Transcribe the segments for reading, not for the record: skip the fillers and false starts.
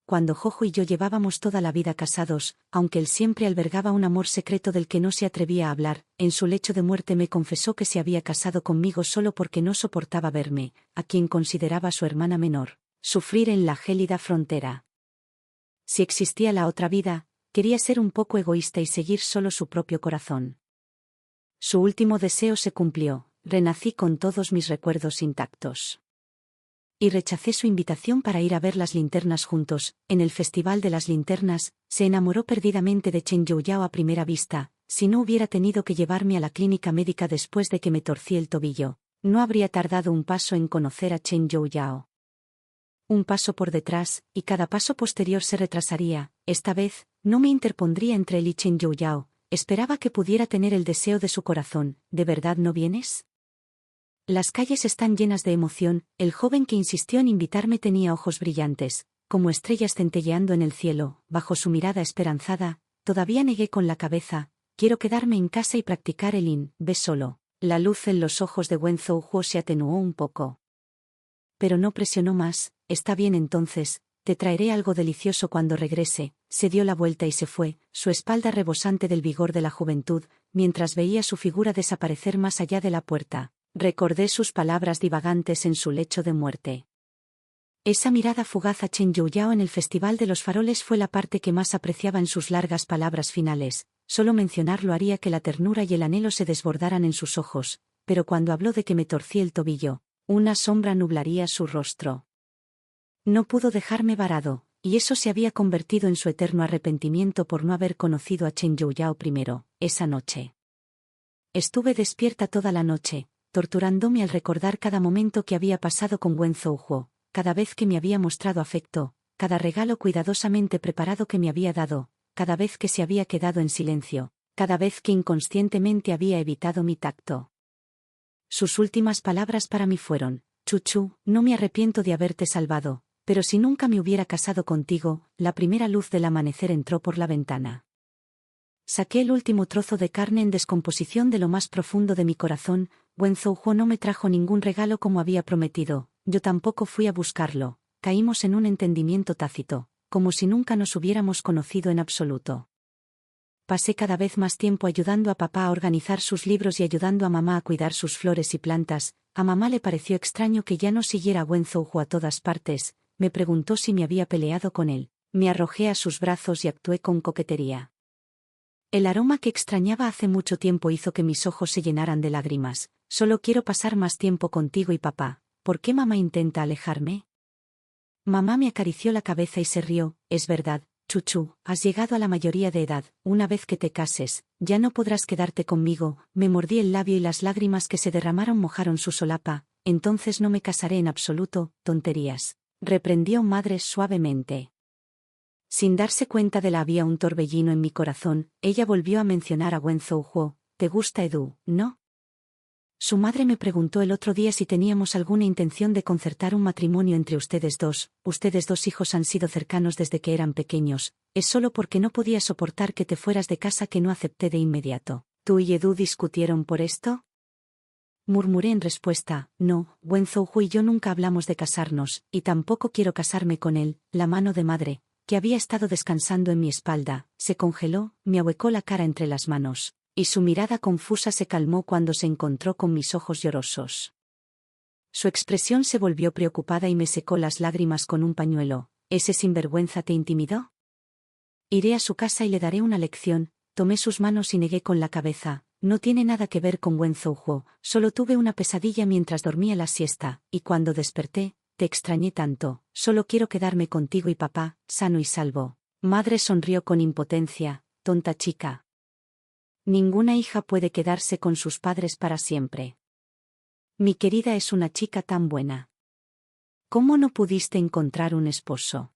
cuando Jojo y yo llevábamos toda la vida casados, aunque él siempre albergaba un amor secreto del que no se atrevía a hablar, en su lecho de muerte me confesó que se había casado conmigo solo porque no soportaba verme, a quien consideraba su hermana menor, sufrir en la gélida frontera. Si existía la otra vida, quería ser un poco egoísta y seguir solo su propio corazón. Su último deseo se cumplió, renací con todos mis recuerdos intactos. Y rechacé su invitación para ir a ver las linternas juntos. En el Festival de las Linternas, se enamoró perdidamente de Chen Youyao a primera vista. Si no hubiera tenido que llevarme a la clínica médica después de que me torcí el tobillo, no habría tardado un paso en conocer a Chen Youyao. Un paso por detrás, y cada paso posterior se retrasaría. Esta vez, no me interpondría entre él y Chen Youyao. Esperaba que pudiera tener el deseo de su corazón. ¿De verdad no vienes? Las calles están llenas de emoción. El joven que insistió en invitarme tenía ojos brillantes, como estrellas centelleando en el cielo. Bajo su mirada esperanzada, todavía negué con la cabeza. Quiero quedarme en casa y practicar el yin. Ve solo. La luz en los ojos de Wen Zhouhuo se atenuó un poco. Pero no presionó más. Está bien entonces, te traeré algo delicioso cuando regrese. Se dio la vuelta y se fue, su espalda rebosante del vigor de la juventud, mientras veía su figura desaparecer más allá de la puerta. Recordé sus palabras divagantes en su lecho de muerte. Esa mirada fugaz a Chen Youyao en el Festival de los Faroles fue la parte que más apreciaba en sus largas palabras finales. Solo mencionarlo haría que la ternura y el anhelo se desbordaran en sus ojos, pero cuando habló de que me torcí el tobillo, una sombra nublaría su rostro. No pudo dejarme varado, y eso se había convertido en su eterno arrepentimiento por no haber conocido a Chen Youyao primero, esa noche. Estuve despierta toda la noche, torturándome al recordar cada momento que había pasado con Wen Zhouhuo, cada vez que me había mostrado afecto, cada regalo cuidadosamente preparado que me había dado, cada vez que se había quedado en silencio, cada vez que inconscientemente había evitado mi tacto. Sus últimas palabras para mí fueron: Chuchu, no me arrepiento de haberte salvado, pero si nunca me hubiera casado contigo. La primera luz del amanecer entró por la ventana. Saqué el último trozo de carne en descomposición de lo más profundo de mi corazón. Wen Zhouhuo no me trajo ningún regalo como había prometido, yo tampoco fui a buscarlo. Caímos en un entendimiento tácito, como si nunca nos hubiéramos conocido en absoluto. Pasé cada vez más tiempo ayudando a papá a organizar sus libros y ayudando a mamá a cuidar sus flores y plantas. A mamá le pareció extraño que ya no siguiera a Wen Zhouhuo a todas partes. Me preguntó si me había peleado con él. Me arrojé a sus brazos y actué con coquetería. El aroma que extrañaba hace mucho tiempo hizo que mis ojos se llenaran de lágrimas. Solo quiero pasar más tiempo contigo y papá. ¿Por qué mamá intenta alejarme? Mamá me acarició la cabeza y se rió. Es verdad, Chuchu, has llegado a la mayoría de edad. Una vez que te cases, ya no podrás quedarte conmigo. Me mordí el labio y las lágrimas que se derramaron mojaron su solapa. Entonces no me casaré en absoluto. Tonterías, reprendió madre suavemente. Sin darse cuenta de la había un torbellino en mi corazón, ella volvió a mencionar a Wen Zhouhuo. ¿Te gusta Edu, no? Su madre me preguntó el otro día si teníamos alguna intención de concertar un matrimonio entre ustedes dos. Ustedes dos hijos han sido cercanos desde que eran pequeños. Es solo porque no podía soportar que te fueras de casa que no acepté de inmediato. ¿Tú y Edu discutieron por esto? Murmuré en respuesta: no, Wen Zhouhuo y yo nunca hablamos de casarnos, y tampoco quiero casarme con él. La mano de madre, que había estado descansando en mi espalda, se congeló, me ahuecó la cara entre las manos, y su mirada confusa se calmó cuando se encontró con mis ojos llorosos. Su expresión se volvió preocupada y me secó las lágrimas con un pañuelo. ¿Ese sinvergüenza te intimidó? Iré a su casa y le daré una lección. Tomé sus manos y negué con la cabeza. No tiene nada que ver con Wen Zhouhuo, solo tuve una pesadilla mientras dormía la siesta, y cuando desperté, te extrañé tanto. Solo quiero quedarme contigo y papá, sano y salvo. Madre sonrió con impotencia. Tonta chica. Ninguna hija puede quedarse con sus padres para siempre. Mi querida es una chica tan buena. ¿Cómo no pudiste encontrar un esposo?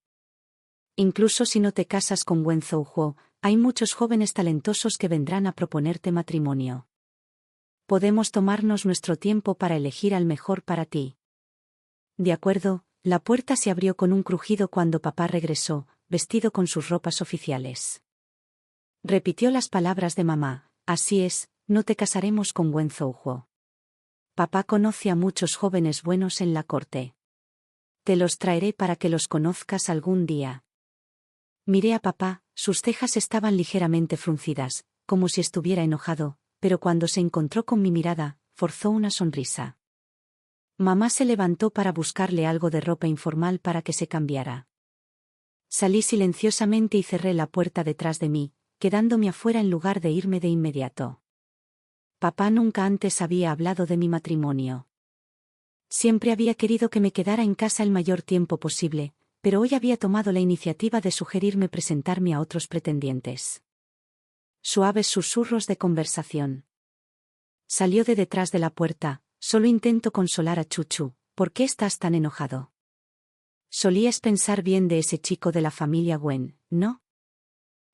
Incluso si no te casas con Wen Zhouhuo, hay muchos jóvenes talentosos que vendrán a proponerte matrimonio. Podemos tomarnos nuestro tiempo para elegir al mejor para ti. De acuerdo. La puerta se abrió con un crujido cuando papá regresó, vestido con sus ropas oficiales. Repitió las palabras de mamá: así es, no te casaremos con Wen Zhouhuo. Papá conoce a muchos jóvenes buenos en la corte. Te los traeré para que los conozcas algún día. Miré a papá, sus cejas estaban ligeramente fruncidas, como si estuviera enojado, pero cuando se encontró con mi mirada, forzó una sonrisa. Mamá se levantó para buscarle algo de ropa informal para que se cambiara. Salí silenciosamente y cerré la puerta detrás de mí, quedándome afuera en lugar de irme de inmediato. Papá nunca antes había hablado de mi matrimonio. Siempre había querido que me quedara en casa el mayor tiempo posible, pero hoy había tomado la iniciativa de sugerirme presentarme a otros pretendientes. Suaves susurros de conversación. Salió de detrás de la puerta. Solo intento consolar a Chuchu. ¿Por qué estás tan enojado? Solías pensar bien de ese chico de la familia Gwen, ¿no?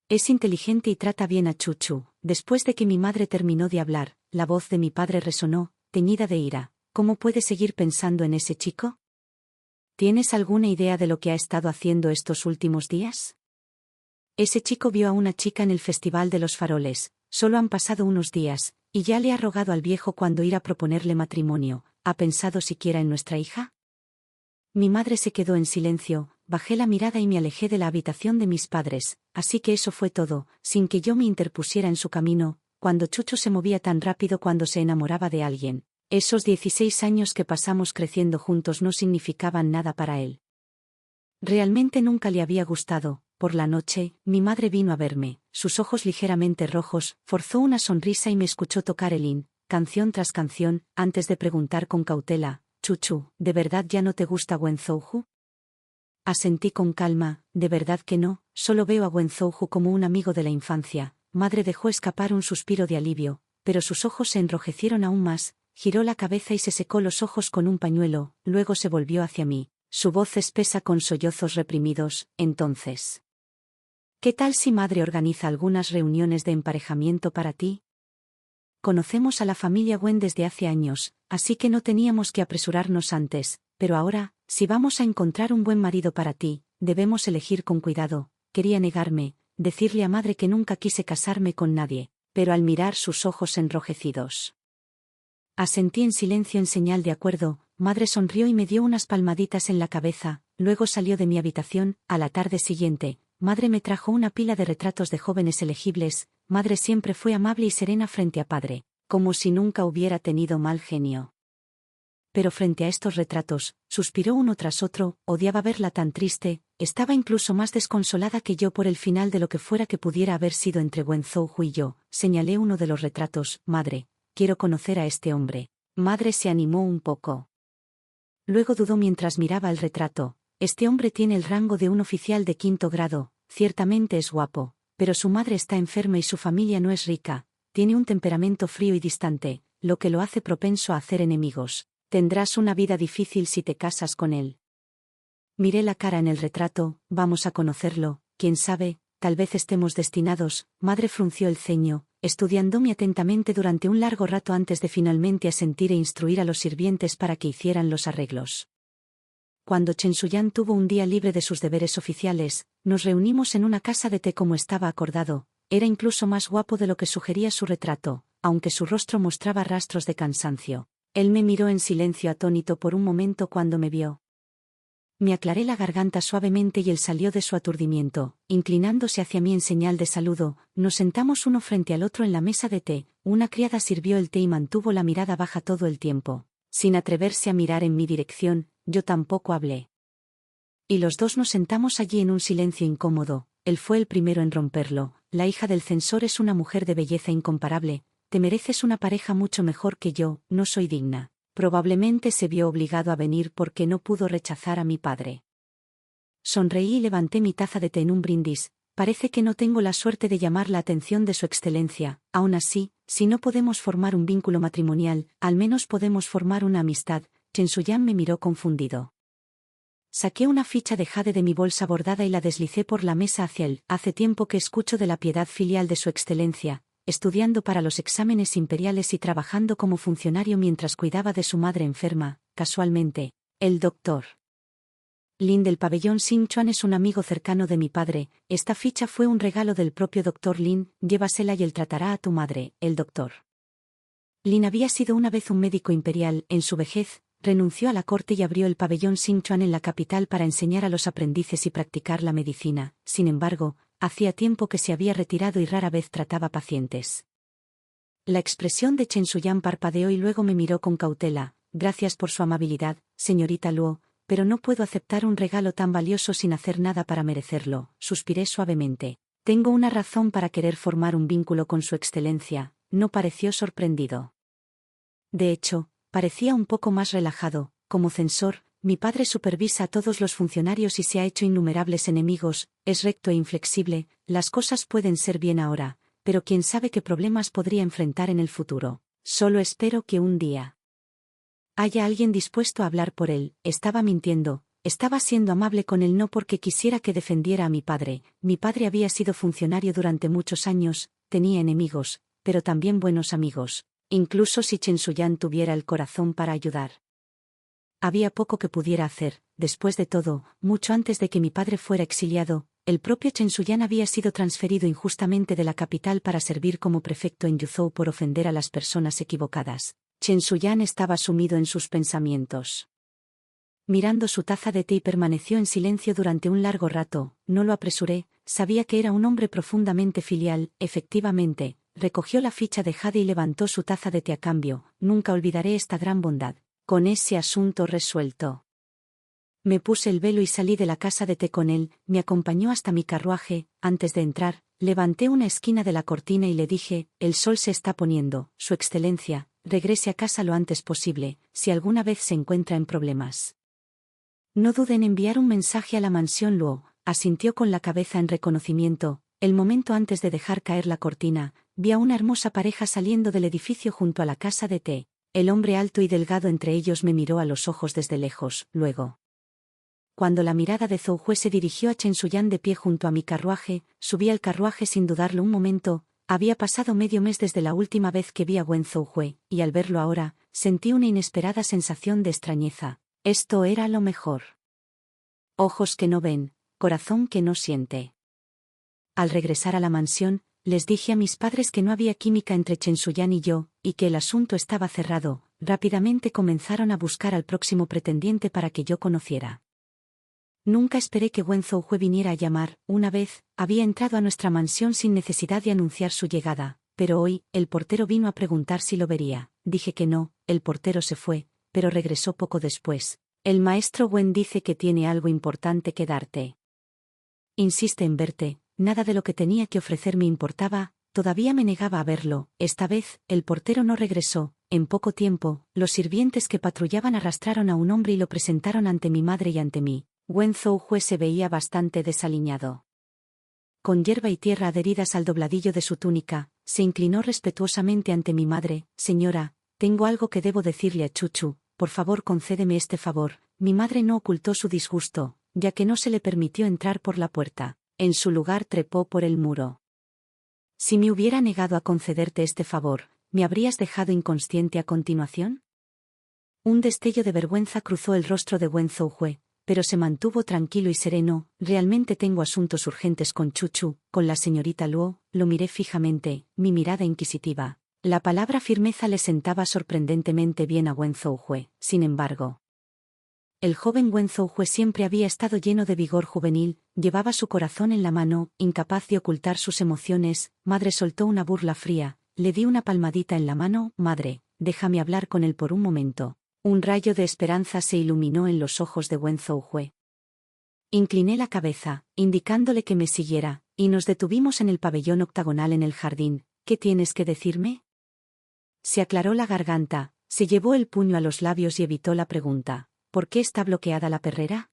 Es inteligente y trata bien a Chuchu. Después de que mi madre terminó de hablar, la voz de mi padre resonó, teñida de ira. ¿Cómo puedes seguir pensando en ese chico? ¿Tienes alguna idea de lo que ha estado haciendo estos últimos días? Ese chico vio a una chica en el Festival de los Faroles. Solo han pasado unos días, y ya le ha rogado al viejo cuándo ir a proponerle matrimonio. ¿Ha pensado siquiera en nuestra hija? Mi madre se quedó en silencio, bajé la mirada y me alejé de la habitación de mis padres, así que eso fue todo, sin que yo me interpusiera en su camino, cuando Chucho se movía tan rápido cuando se enamoraba de alguien. Esos 16 años que pasamos creciendo juntos no significaban nada para él. Realmente nunca le había gustado. Por la noche, mi madre vino a verme, sus ojos ligeramente rojos, forzó una sonrisa y me escuchó tocar el himno, canción tras canción, antes de preguntar con cautela, Chuchu, ¿de verdad ya no te gusta Wenzhouhu? Asentí con calma, de verdad que no, solo veo a Wenzhouhu como un amigo de la infancia. Madre dejó escapar un suspiro de alivio, pero sus ojos se enrojecieron aún más, giró la cabeza y se secó los ojos con un pañuelo, luego se volvió hacia mí, su voz espesa con sollozos reprimidos, entonces. ¿Qué tal si madre organiza algunas reuniones de emparejamiento para ti? Conocemos a la familia Gwen desde hace años, así que no teníamos que apresurarnos antes, pero ahora, si vamos a encontrar un buen marido para ti, debemos elegir con cuidado. Quería negarme, decirle a madre que nunca quise casarme con nadie, pero al mirar sus ojos enrojecidos. Asentí en silencio en señal de acuerdo. Madre sonrió y me dio unas palmaditas en la cabeza, luego salió de mi habitación. A la tarde siguiente, madre me trajo una pila de retratos de jóvenes elegibles. Madre siempre fue amable y serena frente a padre, como si nunca hubiera tenido mal genio. Pero frente a estos retratos, suspiró uno tras otro, odiaba verla tan triste, estaba incluso más desconsolada que yo por el final de lo que fuera que pudiera haber sido entre Wenzhouhu y yo. Señalé uno de los retratos, madre, quiero conocer a este hombre. Madre se animó un poco. Luego dudó mientras miraba el retrato. Este hombre tiene el rango de un oficial de 5º grado, ciertamente es guapo, pero su madre está enferma y su familia no es rica, tiene un temperamento frío y distante, lo que lo hace propenso a hacer enemigos. Tendrás una vida difícil si te casas con él. Miré la cara en el retrato, vamos a conocerlo, quién sabe, tal vez estemos destinados. Madre frunció el ceño, estudiándome atentamente durante un largo rato antes de finalmente asentir e instruir a los sirvientes para que hicieran los arreglos. Cuando Chen Shuyan tuvo un día libre de sus deberes oficiales, nos reunimos en una casa de té como estaba acordado. Era incluso más guapo de lo que sugería su retrato, aunque su rostro mostraba rastros de cansancio. Él me miró en silencio atónito por un momento cuando me vio. Me aclaré la garganta suavemente y él salió de su aturdimiento, inclinándose hacia mí en señal de saludo. Nos sentamos uno frente al otro en la mesa de té. Una criada sirvió el té y mantuvo la mirada baja todo el tiempo. Sin atreverse a mirar en mi dirección, yo tampoco hablé. Y los dos nos sentamos allí en un silencio incómodo. Él fue el primero en romperlo. La hija del censor es una mujer de belleza incomparable. Te mereces una pareja mucho mejor que yo, no soy digna. Probablemente se vio obligado a venir porque no pudo rechazar a mi padre. Sonreí y levanté mi taza de té en un brindis. Parece que no tengo la suerte de llamar la atención de su excelencia. Aún así, si no podemos formar un vínculo matrimonial, al menos podemos formar una amistad. Chen Shuyan me miró confundido. Saqué una ficha de jade de mi bolsa bordada y la deslicé por la mesa hacia él. Hace tiempo que escucho de la piedad filial de su excelencia, estudiando para los exámenes imperiales y trabajando como funcionario mientras cuidaba de su madre enferma. Casualmente, el doctor Lin del pabellón Xinchuan es un amigo cercano de mi padre. Esta ficha fue un regalo del propio doctor Lin, llévasela y él tratará a tu madre. El doctor Lin había sido una vez un médico imperial. En su vejez, renunció a la corte y abrió el pabellón Xinchuan en la capital para enseñar a los aprendices y practicar la medicina. Sin embargo, hacía tiempo que se había retirado y rara vez trataba pacientes. La expresión de Chen Shuyan parpadeó y luego me miró con cautela. Gracias por su amabilidad, señorita Luo, pero no puedo aceptar un regalo tan valioso sin hacer nada para merecerlo, suspiré suavemente. Tengo una razón para querer formar un vínculo con su excelencia, no pareció sorprendido. De hecho, parecía un poco más relajado. Como censor, mi padre supervisa a todos los funcionarios y se ha hecho innumerables enemigos, es recto e inflexible, las cosas pueden ser bien ahora, pero quién sabe qué problemas podría enfrentar en el futuro. Solo espero que un día haya alguien dispuesto a hablar por él. Estaba mintiendo, estaba siendo amable con él no porque quisiera que defendiera a mi padre había sido funcionario durante muchos años, tenía enemigos, pero también buenos amigos, incluso si Chen Shuyan tuviera el corazón para ayudar. Había poco que pudiera hacer. Después de todo, mucho antes de que mi padre fuera exiliado, el propio Chen Shuyan había sido transferido injustamente de la capital para servir como prefecto en Yuzhou por ofender a las personas equivocadas. Chen Shuyan estaba sumido en sus pensamientos. Mirando su taza de té y permaneció en silencio durante un largo rato. No lo apresuré, sabía que era un hombre profundamente filial. Efectivamente, recogió la ficha de jade y levantó su taza de té a cambio. Nunca olvidaré esta gran bondad. Con ese asunto resuelto, me puse el velo y salí de la casa de té con él. Me acompañó hasta mi carruaje. Antes de entrar, levanté una esquina de la cortina y le dije: el sol se está poniendo, Su Excelencia, regrese a casa lo antes posible, si alguna vez se encuentra en problemas. No dude en enviar un mensaje a la mansión Luo, asintió con la cabeza en reconocimiento. El momento antes de dejar caer la cortina, vi a una hermosa pareja saliendo del edificio junto a la casa de té. El hombre alto y delgado entre ellos me miró a los ojos desde lejos. Luego, cuando la mirada de Zhou Hue se dirigió a Chen Shuyan de pie junto a mi carruaje, subí al carruaje sin dudarlo un momento. Había pasado medio mes desde la última vez que vi a Wen Zhou Hue, y al verlo ahora, sentí una inesperada sensación de extrañeza. Esto era lo mejor. Ojos que no ven, corazón que no siente. Al regresar a la mansión, les dije a mis padres que no había química entre Chen Shuyan y yo, y que el asunto estaba cerrado. Rápidamente comenzaron a buscar al próximo pretendiente para que yo conociera. Nunca esperé que Wen Zhou Hue viniera a llamar. Una vez, había entrado a nuestra mansión sin necesidad de anunciar su llegada, pero hoy, el portero vino a preguntar si lo vería. Dije que no. El portero se fue, pero regresó poco después. El maestro Wen dice que tiene algo importante que darte. Insiste en verte. Nada de lo que tenía que ofrecer me importaba, todavía me negaba a verlo. Esta vez, el portero no regresó. En poco tiempo, los sirvientes que patrullaban arrastraron a un hombre y lo presentaron ante mi madre y ante mí. Wen Zhou Hue se veía bastante desaliñado. Con hierba y tierra adheridas al dobladillo de su túnica, se inclinó respetuosamente ante mi madre. Señora, tengo algo que debo decirle a Chuchu, por favor concédeme este favor. Mi madre no ocultó su disgusto, ya que no se le permitió entrar por la puerta. En su lugar trepó por el muro. Si me hubiera negado a concederte este favor, ¿me habrías dejado inconsciente a continuación? Un destello de vergüenza cruzó el rostro de Wen Zhou Hue, pero se mantuvo tranquilo y sereno. Realmente tengo asuntos urgentes con Chuchu, con la señorita Luo. Lo miré fijamente, mi mirada inquisitiva. La palabra firmeza le sentaba sorprendentemente bien a Wen Zhou Hue. Sin embargo, el joven Wen Zhou Hue siempre había estado lleno de vigor juvenil, llevaba su corazón en la mano, incapaz de ocultar sus emociones. Madre, soltó una burla fría, le di una palmadita en la mano. Madre, déjame hablar con él por un momento. Un rayo de esperanza se iluminó en los ojos de Wen Zhou Hue. Incliné la cabeza, indicándole que me siguiera, y nos detuvimos en el pabellón octagonal en el jardín. ¿Qué tienes que decirme? Se aclaró la garganta, se llevó el puño a los labios y evitó la pregunta. ¿Por qué está bloqueada la perrera?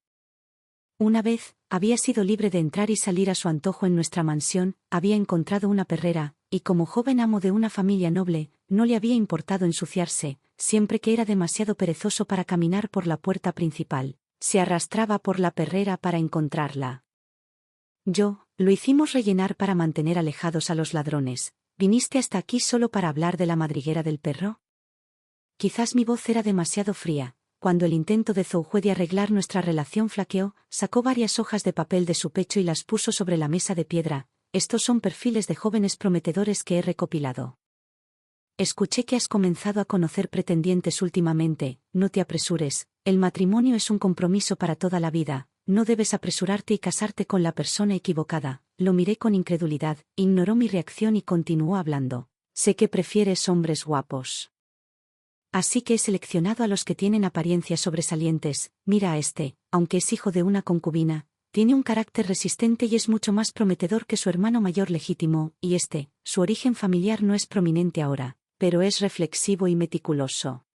Una vez, había sido libre de entrar y salir a su antojo en nuestra mansión, había encontrado una perrera, y como joven amo de una familia noble, no le había importado ensuciarse, siempre que era demasiado perezoso para caminar por la puerta principal. Se arrastraba por la perrera para encontrarla. Lo hicimos rellenar para mantener alejados a los ladrones. ¿Viniste hasta aquí solo para hablar de la madriguera del perro? Quizás mi voz era demasiado fría. Cuando el intento de Zhou Hue de arreglar nuestra relación flaqueó, sacó varias hojas de papel de su pecho y las puso sobre la mesa de piedra. Estos son perfiles de jóvenes prometedores que he recopilado. Escuché que has comenzado a conocer pretendientes últimamente, no te apresures, el matrimonio es un compromiso para toda la vida, no debes apresurarte y casarte con la persona equivocada. Lo miré con incredulidad, ignoró mi reacción y continuó hablando. Sé que prefieres hombres guapos. Así que he seleccionado a los que tienen apariencias sobresalientes. Mira a este, aunque es hijo de una concubina, tiene un carácter resistente y es mucho más prometedor que su hermano mayor legítimo, y su origen familiar no es prominente ahora, pero es reflexivo y meticuloso.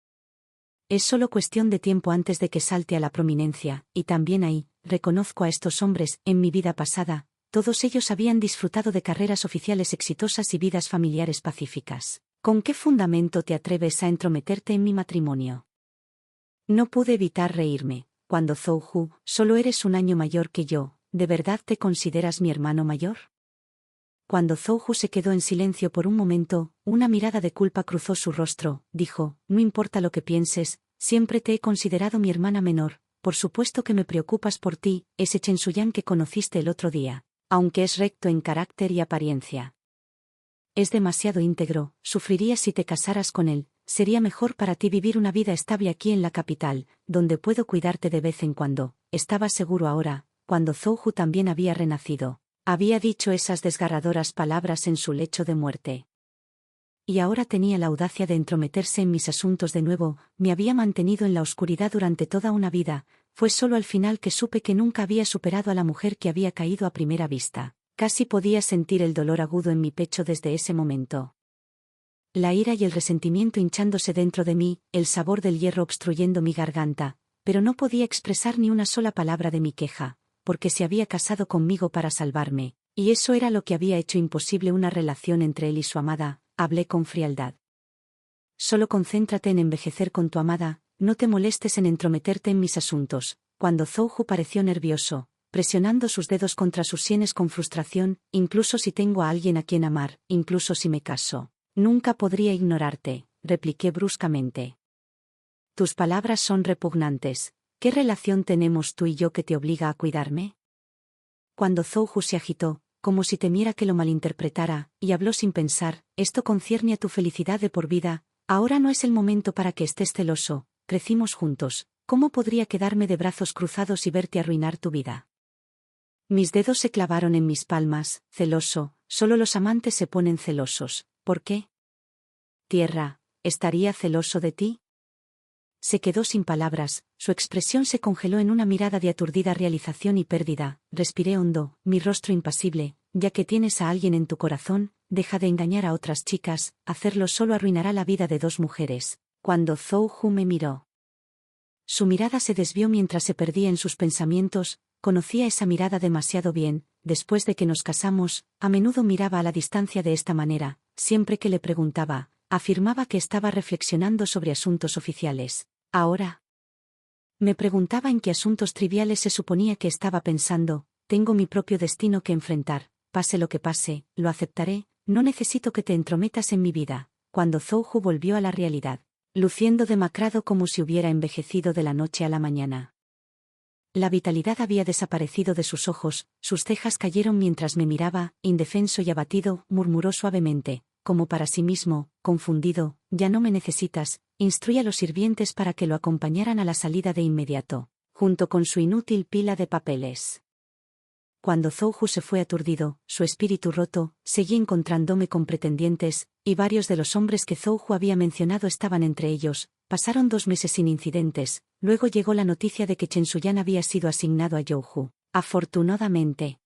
Es solo cuestión de tiempo antes de que salte a la prominencia, y también ahí, reconozco a estos hombres, en mi vida pasada, todos ellos habían disfrutado de carreras oficiales exitosas y vidas familiares pacíficas. ¿Con qué fundamento te atreves a entrometerte en mi matrimonio? No pude evitar reírme. Cuando Zhou, solo eres un año mayor que yo, ¿de verdad te consideras mi hermano mayor? Cuando Zhou se quedó en silencio por un momento, una mirada de culpa cruzó su rostro, dijo, no importa lo que pienses, siempre te he considerado mi hermana menor, por supuesto que me preocupas por ti, ese Chen Shuyan que conociste el otro día, aunque es recto en carácter y apariencia. Es demasiado íntegro, sufrirías si te casaras con él, sería mejor para ti vivir una vida estable aquí en la capital, donde puedo cuidarte de vez en cuando. Estaba seguro ahora, cuando Zhou también había renacido. Había dicho esas desgarradoras palabras en su lecho de muerte. Y ahora tenía la audacia de entrometerse en mis asuntos de nuevo, me había mantenido en la oscuridad durante toda una vida, fue solo al final que supe que nunca había superado a la mujer que había caído a primera vista. Casi podía sentir el dolor agudo en mi pecho desde ese momento. La ira y el resentimiento hinchándose dentro de mí, el sabor del hierro obstruyendo mi garganta, pero no podía expresar ni una sola palabra de mi queja, porque se había casado conmigo para salvarme, y eso era lo que había hecho imposible una relación entre él y su amada. Hablé con frialdad. Solo concéntrate en envejecer con tu amada, no te molestes en entrometerte en mis asuntos. Cuando Zhou pareció nervioso, presionando sus dedos contra sus sienes con frustración, incluso si tengo a alguien a quien amar, incluso si me caso, nunca podría ignorarte, repliqué bruscamente. Tus palabras son repugnantes. ¿Qué relación tenemos tú y yo que te obliga a cuidarme? Cuando Zhou se agitó, como si temiera que lo malinterpretara, y habló sin pensar, esto concierne a tu felicidad de por vida, ahora no es el momento para que estés celoso, crecimos juntos, ¿cómo podría quedarme de brazos cruzados y verte arruinar tu vida? Mis dedos se clavaron en mis palmas, celoso, solo los amantes se ponen celosos, ¿por qué? Tierra, ¿estaría celoso de ti? Se quedó sin palabras, su expresión se congeló en una mirada de aturdida realización y pérdida. Respiré hondo, mi rostro impasible, ya que tienes a alguien en tu corazón, deja de engañar a otras chicas, hacerlo solo arruinará la vida de dos mujeres. Cuando Zhou me miró. Su mirada se desvió mientras se perdía en sus pensamientos, conocía esa mirada demasiado bien, después de que nos casamos, a menudo miraba a la distancia de esta manera, siempre que le preguntaba, afirmaba que estaba reflexionando sobre asuntos oficiales. Ahora me preguntaba en qué asuntos triviales se suponía que estaba pensando, tengo mi propio destino que enfrentar, pase lo que pase, lo aceptaré, no necesito que te entrometas en mi vida. Cuando Zhou volvió a la realidad, luciendo demacrado como si hubiera envejecido de la noche a la mañana. La vitalidad había desaparecido de sus ojos, sus cejas cayeron mientras me miraba, indefenso y abatido, murmuró suavemente, como para sí mismo, confundido, ya no me necesitas, instruí a los sirvientes para que lo acompañaran a la salida de inmediato, junto con su inútil pila de papeles. Cuando Zhou se fue aturdido, su espíritu roto, seguí encontrándome con pretendientes, y varios de los hombres que Zhou había mencionado estaban entre ellos. Pasaron 2 meses sin incidentes, luego llegó la noticia de que Chen Shuyan había sido asignado a Youhu. Afortunadamente.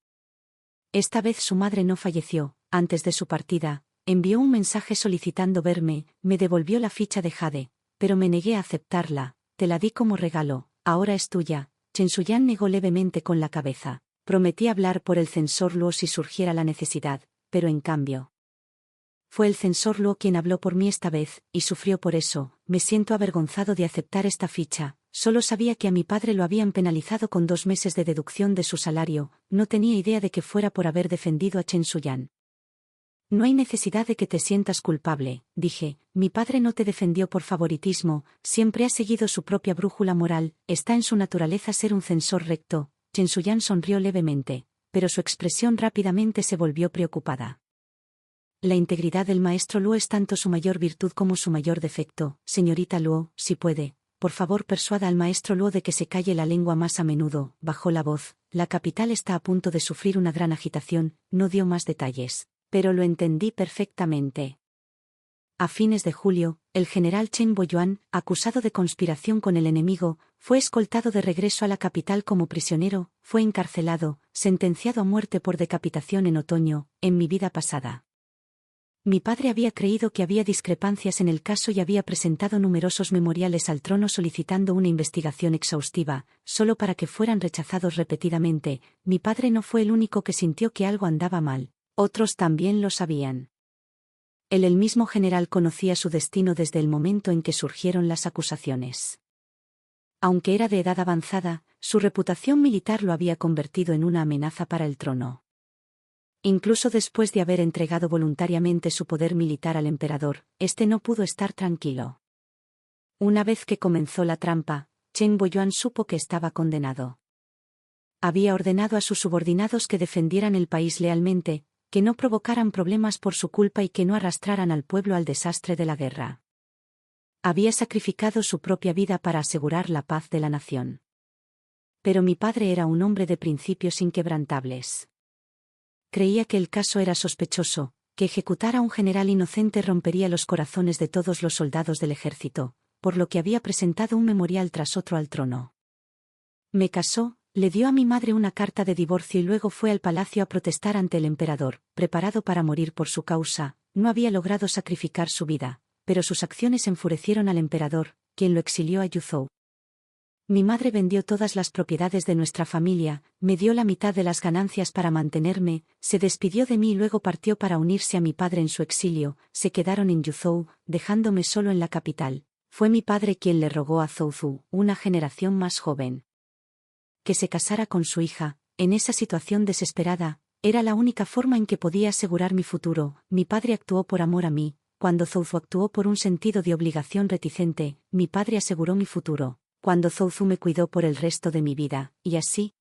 Esta vez su madre no falleció. Antes de su partida, envió un mensaje solicitando verme, me devolvió la ficha de Jade, pero me negué a aceptarla, te la di como regalo, ahora es tuya. Chen Shuyan negó levemente con la cabeza. Prometí hablar por el censor Luo si surgiera la necesidad, pero en cambio fue el censor Luo quien habló por mí esta vez, y sufrió por eso. Me siento avergonzado de aceptar esta ficha, solo sabía que a mi padre lo habían penalizado con 2 meses de deducción de su salario, no tenía idea de que fuera por haber defendido a Chen Shuyan. No hay necesidad de que te sientas culpable, dije, mi padre no te defendió por favoritismo, siempre ha seguido su propia brújula moral, está en su naturaleza ser un censor recto. Chen Shuyan sonrió levemente, pero su expresión rápidamente se volvió preocupada. La integridad del maestro Luo es tanto su mayor virtud como su mayor defecto. Señorita Luo, si puede, por favor persuada al maestro Luo de que se calle la lengua más a menudo. Bajó la voz. La capital está a punto de sufrir una gran agitación. No dio más detalles, pero lo entendí perfectamente. A fines de julio, el general Chen Boyuan, acusado de conspiración con el enemigo, fue escoltado de regreso a la capital como prisionero, fue encarcelado, sentenciado a muerte por decapitación en otoño, en mi vida pasada. Mi padre había creído que había discrepancias en el caso y había presentado numerosos memoriales al trono solicitando una investigación exhaustiva, solo para que fueran rechazados repetidamente. Mi padre no fue el único que sintió que algo andaba mal, otros también lo sabían. El mismo general conocía su destino desde el momento en que surgieron las acusaciones. Aunque era de edad avanzada, su reputación militar lo había convertido en una amenaza para el trono. Incluso después de haber entregado voluntariamente su poder militar al emperador, este no pudo estar tranquilo. Una vez que comenzó la trampa, Chen Boyuan supo que estaba condenado. Había ordenado a sus subordinados que defendieran el país lealmente, que no provocaran problemas por su culpa y que no arrastraran al pueblo al desastre de la guerra. Había sacrificado su propia vida para asegurar la paz de la nación. Pero mi padre era un hombre de principios inquebrantables. Creía que el caso era sospechoso, que ejecutar a un general inocente rompería los corazones de todos los soldados del ejército, por lo que había presentado un memorial tras otro al trono. Me casó, le dio a mi madre una carta de divorcio y luego fue al palacio a protestar ante el emperador, preparado para morir por su causa. No había logrado sacrificar su vida, pero sus acciones enfurecieron al emperador, quien lo exilió a Yuzhou. Mi madre vendió todas las propiedades de nuestra familia, me dio la mitad de las ganancias para mantenerme, se despidió de mí y luego partió para unirse a mi padre en su exilio. Se quedaron en Yuzhou, dejándome solo en la capital. Fue mi padre quien le rogó a Zhou, una generación más joven, que se casara con su hija. En esa situación desesperada, era la única forma en que podía asegurar mi futuro. Mi padre actuó por amor a mí, cuando Zhou actuó por un sentido de obligación reticente. Mi padre aseguró mi futuro, cuando Zhou me cuidó por el resto de mi vida, y así.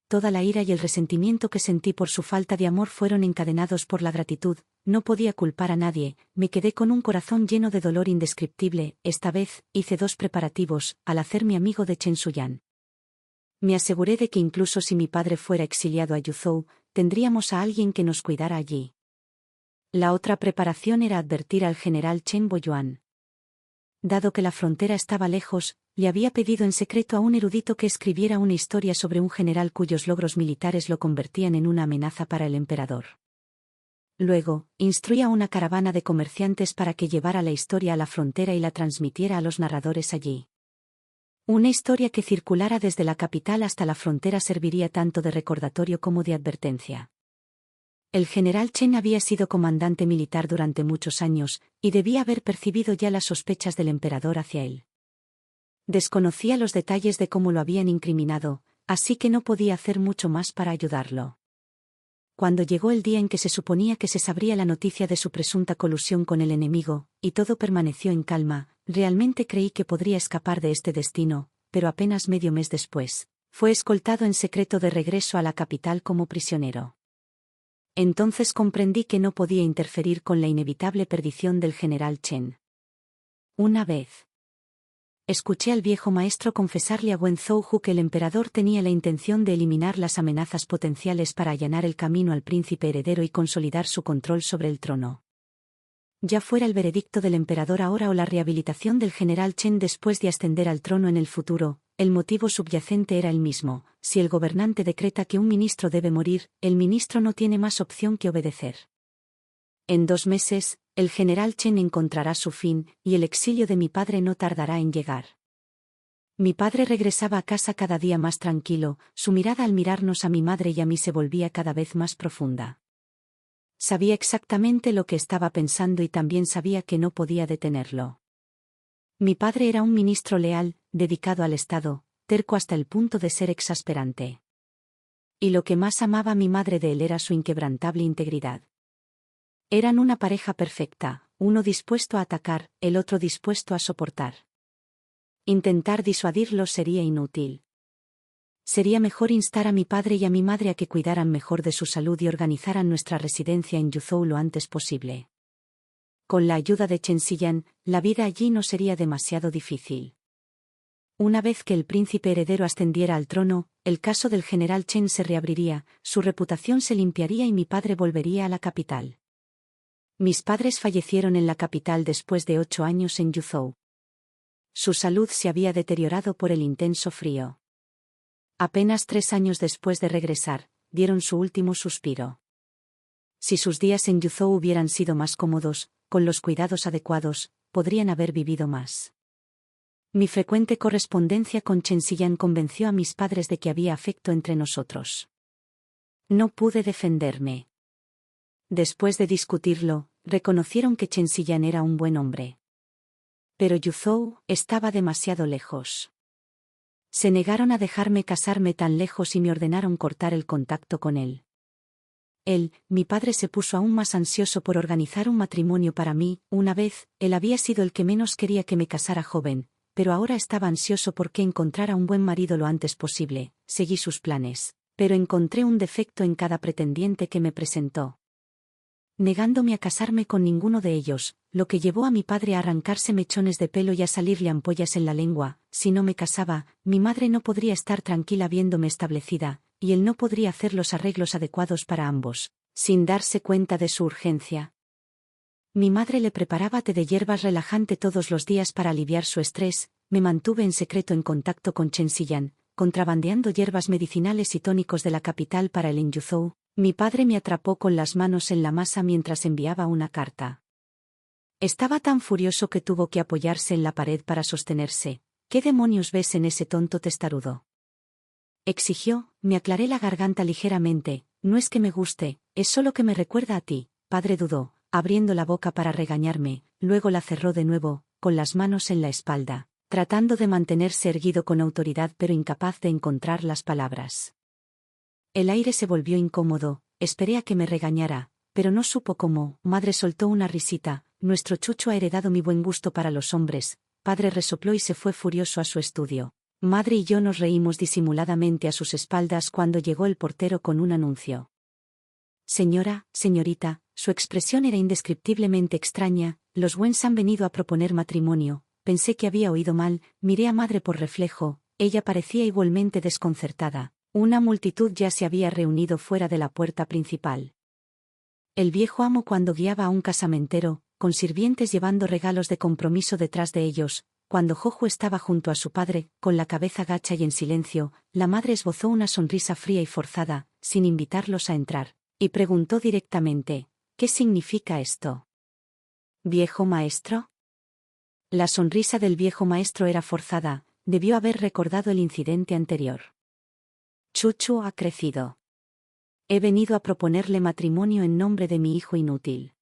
Toda la ira y el resentimiento que sentí por su falta de amor fueron encadenados por la gratitud. No podía culpar a nadie, me quedé con un corazón lleno de dolor indescriptible. Esta vez, hice 2 preparativos, al hacerme amigo de Chen Shuyan. Me aseguré de que incluso si mi padre fuera exiliado a Yuzhou, tendríamos a alguien que nos cuidara allí. La otra preparación era advertir al general Chen Boyuan. Dado que la frontera estaba lejos, le había pedido en secreto a un erudito que escribiera una historia sobre un general cuyos logros militares lo convertían en una amenaza para el emperador. Luego, instruía a una caravana de comerciantes para que llevara la historia a la frontera y la transmitiera a los narradores allí. Una historia que circulara desde la capital hasta la frontera serviría tanto de recordatorio como de advertencia. El general Chen había sido comandante militar durante muchos años, y debía haber percibido ya las sospechas del emperador hacia él. Desconocía los detalles de cómo lo habían incriminado, así que no podía hacer mucho más para ayudarlo. Cuando llegó el día en que se suponía que se sabría la noticia de su presunta colusión con el enemigo, y todo permaneció en calma, realmente creí que podría escapar de este destino, pero apenas medio mes después, fue escoltado en secreto de regreso a la capital como prisionero. Entonces comprendí que no podía interferir con la inevitable perdición del general Chen. Una vez escuché al viejo maestro confesarle a Wen Zhou que el emperador tenía la intención de eliminar las amenazas potenciales para allanar el camino al príncipe heredero y consolidar su control sobre el trono. Ya fuera el veredicto del emperador ahora o la rehabilitación del general Chen después de ascender al trono en el futuro, el motivo subyacente era el mismo: si el gobernante decreta que un ministro debe morir, el ministro no tiene más opción que obedecer. En 2 meses, el general Chen encontrará su fin, y el exilio de mi padre no tardará en llegar. Mi padre regresaba a casa cada día más tranquilo, su mirada al mirarnos a mi madre y a mí se volvía cada vez más profunda. Sabía exactamente lo que estaba pensando y también sabía que no podía detenerlo. Mi padre era un ministro leal, dedicado al Estado, terco hasta el punto de ser exasperante. Y lo que más amaba mi madre de él era su inquebrantable integridad. Eran una pareja perfecta, uno dispuesto a atacar, el otro dispuesto a soportar. Intentar disuadirlo sería inútil. Sería mejor instar a mi padre y a mi madre a que cuidaran mejor de su salud y organizaran nuestra residencia en Yuzhou lo antes posible. Con la ayuda de Chen Xiyan, la vida allí no sería demasiado difícil. Una vez que el príncipe heredero ascendiera al trono, el caso del general Chen se reabriría, su reputación se limpiaría y mi padre volvería a la capital. Mis padres fallecieron en la capital después de 8 años en Yuzhou. Su salud se había deteriorado por el intenso frío. Apenas 3 años después de regresar, dieron su último suspiro. Si sus días en Yuzhou hubieran sido más cómodos, con los cuidados adecuados, podrían haber vivido más. Mi frecuente correspondencia con Chen Xiyan convenció a mis padres de que había afecto entre nosotros. No pude defenderme. Después de discutirlo, reconocieron que Chen Xiyan era un buen hombre. Pero Yuzhou estaba demasiado lejos. Se negaron a dejarme casarme tan lejos y me ordenaron cortar el contacto con él. Mi padre se puso aún más ansioso por organizar un matrimonio para mí. Una vez, él había sido el que menos quería que me casara joven, pero ahora estaba ansioso por que encontrara un buen marido lo antes posible. Seguí sus planes, pero encontré un defecto en cada pretendiente que me presentó. Negándome a casarme con ninguno de ellos, lo que llevó a mi padre a arrancarse mechones de pelo y a salirle ampollas en la lengua. Si no me casaba, mi madre no podría estar tranquila viéndome establecida, y él no podría hacer los arreglos adecuados para ambos, sin darse cuenta de su urgencia. Mi madre le preparaba té de hierbas relajante todos los días para aliviar su estrés. Me mantuve en secreto en contacto con Chen Xiyan, contrabandeando hierbas medicinales y tónicos de la capital para el en Yuzhou. Mi padre me atrapó con las manos en la masa mientras enviaba una carta. Estaba tan furioso que tuvo que apoyarse en la pared para sostenerse. ¿Qué demonios ves en ese tonto testarudo?, exigió. Me aclaré la garganta ligeramente. No es que me guste, es solo que me recuerda a ti. Padre dudó, abriendo la boca para regañarme, luego la cerró de nuevo, con las manos en la espalda, tratando de mantenerse erguido con autoridad pero incapaz de encontrar las palabras. El aire se volvió incómodo, esperé a que me regañara, pero no supo cómo. Madre soltó una risita. Nuestro Chucho ha heredado mi buen gusto para los hombres. Padre resopló y se fue furioso a su estudio. Madre y yo nos reímos disimuladamente a sus espaldas cuando llegó el portero con un anuncio. Señorita, su expresión era indescriptiblemente extraña. Los Wens han venido a proponer matrimonio. Pensé que había oído mal, miré a madre por reflejo, ella parecía igualmente desconcertada. Una multitud ya se había reunido fuera de la puerta principal. El viejo amo cuando guiaba a un casamentero, con sirvientes llevando regalos de compromiso detrás de ellos. Cuando Jojo estaba junto a su padre, con la cabeza gacha y en silencio, la madre esbozó una sonrisa fría y forzada, sin invitarlos a entrar, y preguntó directamente: ¿qué significa esto? ¿Viejo maestro? La sonrisa del viejo maestro era forzada, debió haber recordado el incidente anterior. Chuchu ha crecido. He venido a proponerle matrimonio en nombre de mi hijo inútil.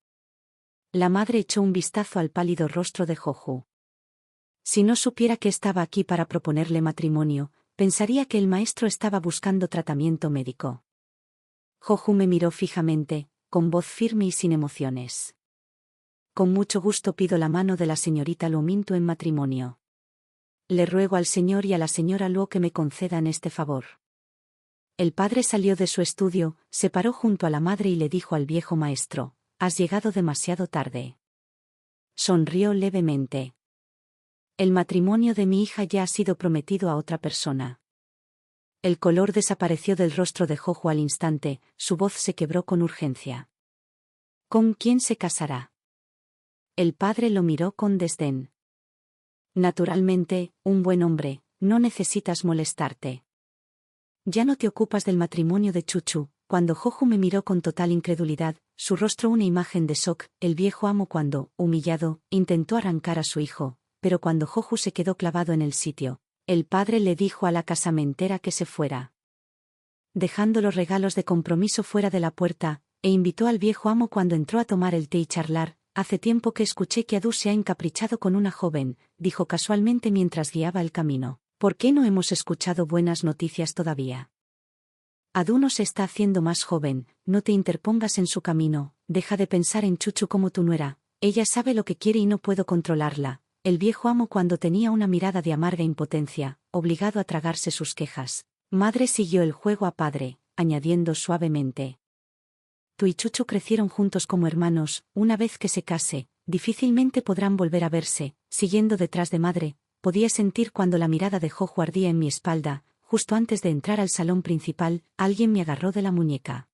La madre echó un vistazo al pálido rostro de Jojo. Si no supiera que estaba aquí para proponerle matrimonio, pensaría que el maestro estaba buscando tratamiento médico. Jojo me miró fijamente, con voz firme y sin emociones. Con mucho gusto pido la mano de la señorita Luo Mintu en matrimonio. Le ruego al señor y a la señora Luo que me concedan este favor. El padre salió de su estudio, se paró junto a la madre y le dijo al viejo maestro: «Has llegado demasiado tarde». Sonrió levemente. El matrimonio de mi hija ya ha sido prometido a otra persona. El color desapareció del rostro de Jojo al instante, su voz se quebró con urgencia. ¿Con quién se casará? El padre lo miró con desdén. Naturalmente, un buen hombre, no necesitas molestarte. Ya no te ocupas del matrimonio de Chuchu. Cuando Jojo me miró con total incredulidad, su rostro una imagen de shock. El viejo amo cuando, humillado, intentó arrancar a su hijo, pero cuando Jojo se quedó clavado en el sitio, el padre le dijo a la casamentera que se fuera. Dejando los regalos de compromiso fuera de la puerta, invitó al viejo amo cuando entró a tomar el té y charlar. Hace tiempo que escuché que Adu se ha encaprichado con una joven, dijo casualmente mientras guiaba el camino. ¿Por qué no hemos escuchado buenas noticias todavía? Adu no se está haciendo más joven, no te interpongas en su camino, deja de pensar en Chuchu como tu nuera, ella sabe lo que quiere y no puedo controlarla. El viejo amo cuando tenía una mirada de amarga impotencia, obligado a tragarse sus quejas. Madre siguió el juego a padre, añadiendo suavemente. Tú y Chuchu crecieron juntos como hermanos, una vez que se case, difícilmente podrán volver a verse. Siguiendo detrás de madre, podía sentir cuando la mirada de Jojo ardía en mi espalda. Justo antes de entrar al salón principal, alguien me agarró de la muñeca.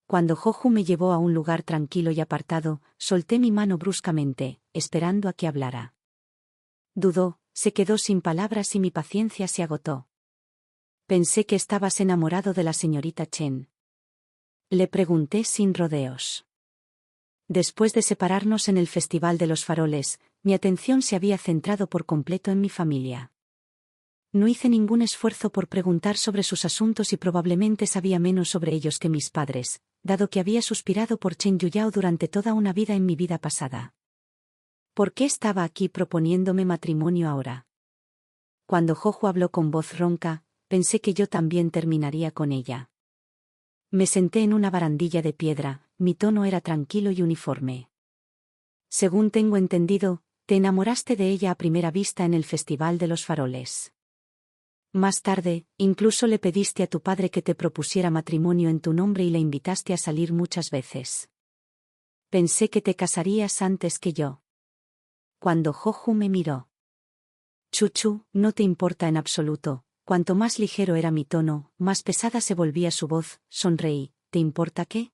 Cuando Jojo me llevó a un lugar tranquilo y apartado, solté mi mano bruscamente, esperando a que hablara. Dudó, se quedó sin palabras y mi paciencia se agotó. Pensé que estabas enamorado de la señorita Chen. Le pregunté sin rodeos. Después de separarnos en el Festival de los Faroles, mi atención se había centrado por completo en mi familia. No hice ningún esfuerzo por preguntar sobre sus asuntos y probablemente sabía menos sobre ellos que mis padres, dado que había suspirado por Chen Yuyao durante toda una vida en mi vida pasada. ¿Por qué estaba aquí proponiéndome matrimonio ahora? Cuando Jojo habló con voz ronca, pensé que yo también terminaría con ella. Me senté en una barandilla de piedra, mi tono era tranquilo y uniforme. Según tengo entendido, te enamoraste de ella a primera vista en el Festival de los Faroles. Más tarde, incluso le pediste a tu padre que te propusiera matrimonio en tu nombre y le invitaste a salir muchas veces. Pensé que te casarías antes que yo. Cuando Jojo me miró. Chuchu, no te importa en absoluto. Cuanto más ligero era mi tono, más pesada se volvía su voz. Sonreí. ¿Te importa qué?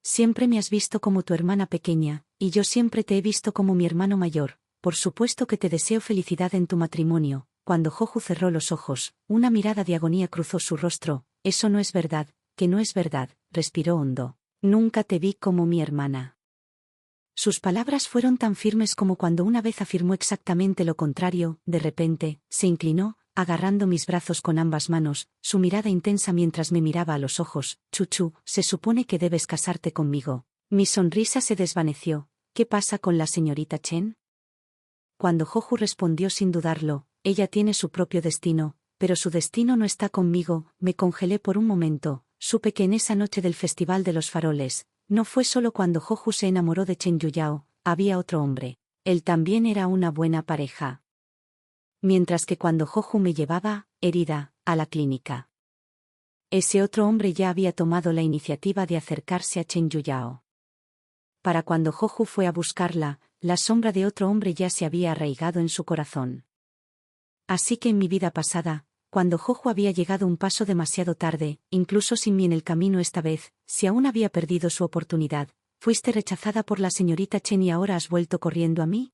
Siempre me has visto como tu hermana pequeña, y yo siempre te he visto como mi hermano mayor. Por supuesto que te deseo felicidad en tu matrimonio. Cuando Jojo cerró los ojos, una mirada de agonía cruzó su rostro. Eso no es verdad, que no es verdad, respiró hondo. Nunca te vi como mi hermana. Sus palabras fueron tan firmes como cuando una vez afirmó exactamente lo contrario. De repente, se inclinó, agarrando mis brazos con ambas manos, su mirada intensa mientras me miraba a los ojos. Chuchu, se supone que debes casarte conmigo. Mi sonrisa se desvaneció. ¿Qué pasa con la señorita Chen? Cuando Jojo respondió sin dudarlo, ella tiene su propio destino, pero su destino no está conmigo. Me congelé por un momento. Supe que en esa noche del Festival de los Faroles, no fue solo cuando Jojo se enamoró de Chen Yuyao, había otro hombre. Él también era una buena pareja. Mientras que cuando Jojo me llevaba, herida, a la clínica. Ese otro hombre ya había tomado la iniciativa de acercarse a Chen Yuyao. Para cuando Jojo fue a buscarla, la sombra de otro hombre ya se había arraigado en su corazón. Así que en mi vida pasada, cuando Jojo había llegado un paso demasiado tarde, incluso sin mí en el camino esta vez, si aún había perdido su oportunidad, ¿fuiste rechazada por la señorita Chen y ahora has vuelto corriendo a mí?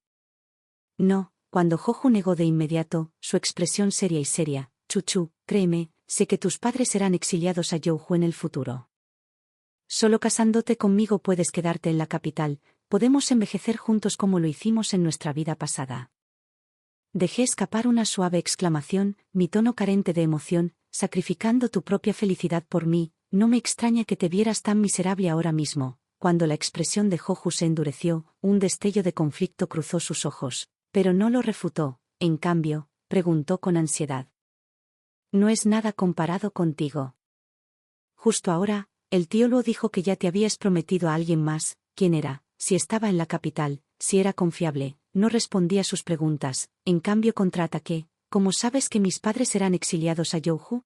No. Cuando Jojo negó de inmediato, su expresión seria y seria. Chuchu, créeme, sé que tus padres serán exiliados a Youhu en el futuro. Solo casándote conmigo puedes quedarte en la capital, podemos envejecer juntos como lo hicimos en nuestra vida pasada. Dejé escapar una suave exclamación, mi tono carente de emoción, sacrificando tu propia felicidad por mí. No me extraña que te vieras tan miserable ahora mismo. Cuando la expresión de Jojo se endureció, un destello de conflicto cruzó sus ojos. Pero no lo refutó, en cambio, preguntó con ansiedad. No es nada comparado contigo. Justo ahora, el tío Luo dijo que ya te habías prometido a alguien más. ¿Quién era? Si estaba en la capital, si era confiable. No respondí a sus preguntas, en cambio contraataqué. ¿Cómo sabes que mis padres serán exiliados a Youhu?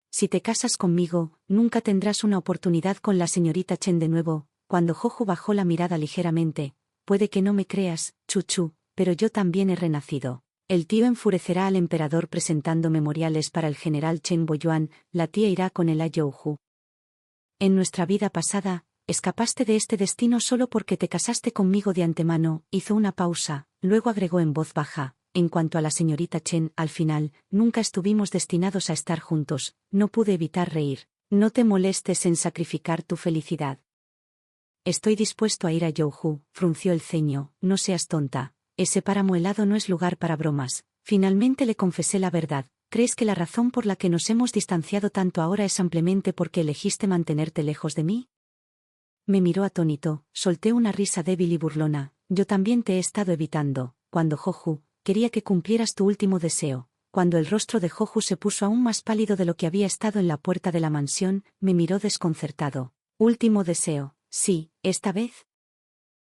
Si te casas conmigo, nunca tendrás una oportunidad con la señorita Chen de nuevo. Cuando Jojo bajó la mirada ligeramente. Puede que no me creas, Chuchu, pero yo también he renacido. El tío enfurecerá al emperador presentando memoriales para el general Chen Boyuan, la tía irá con él a Youhu. En nuestra vida pasada, escapaste de este destino solo porque te casaste conmigo de antemano. Hizo una pausa, luego agregó en voz baja. En cuanto a la señorita Chen, al final, nunca estuvimos destinados a estar juntos. No pude evitar reír. No te molestes en sacrificar tu felicidad. Estoy dispuesto a ir a Youhu, frunció el ceño. No seas tonta. Ese páramo helado no es lugar para bromas. Finalmente le confesé la verdad. ¿Crees que la razón por la que nos hemos distanciado tanto ahora es simplemente porque elegiste mantenerte lejos de mí? Me miró atónito, solté una risa débil y burlona. Yo también te he estado evitando. Cuando Jojo, quería que cumplieras tu último deseo. Cuando el rostro de Jojo se puso aún más pálido de lo que había estado en la puerta de la mansión, me miró desconcertado. Último deseo, sí, esta vez.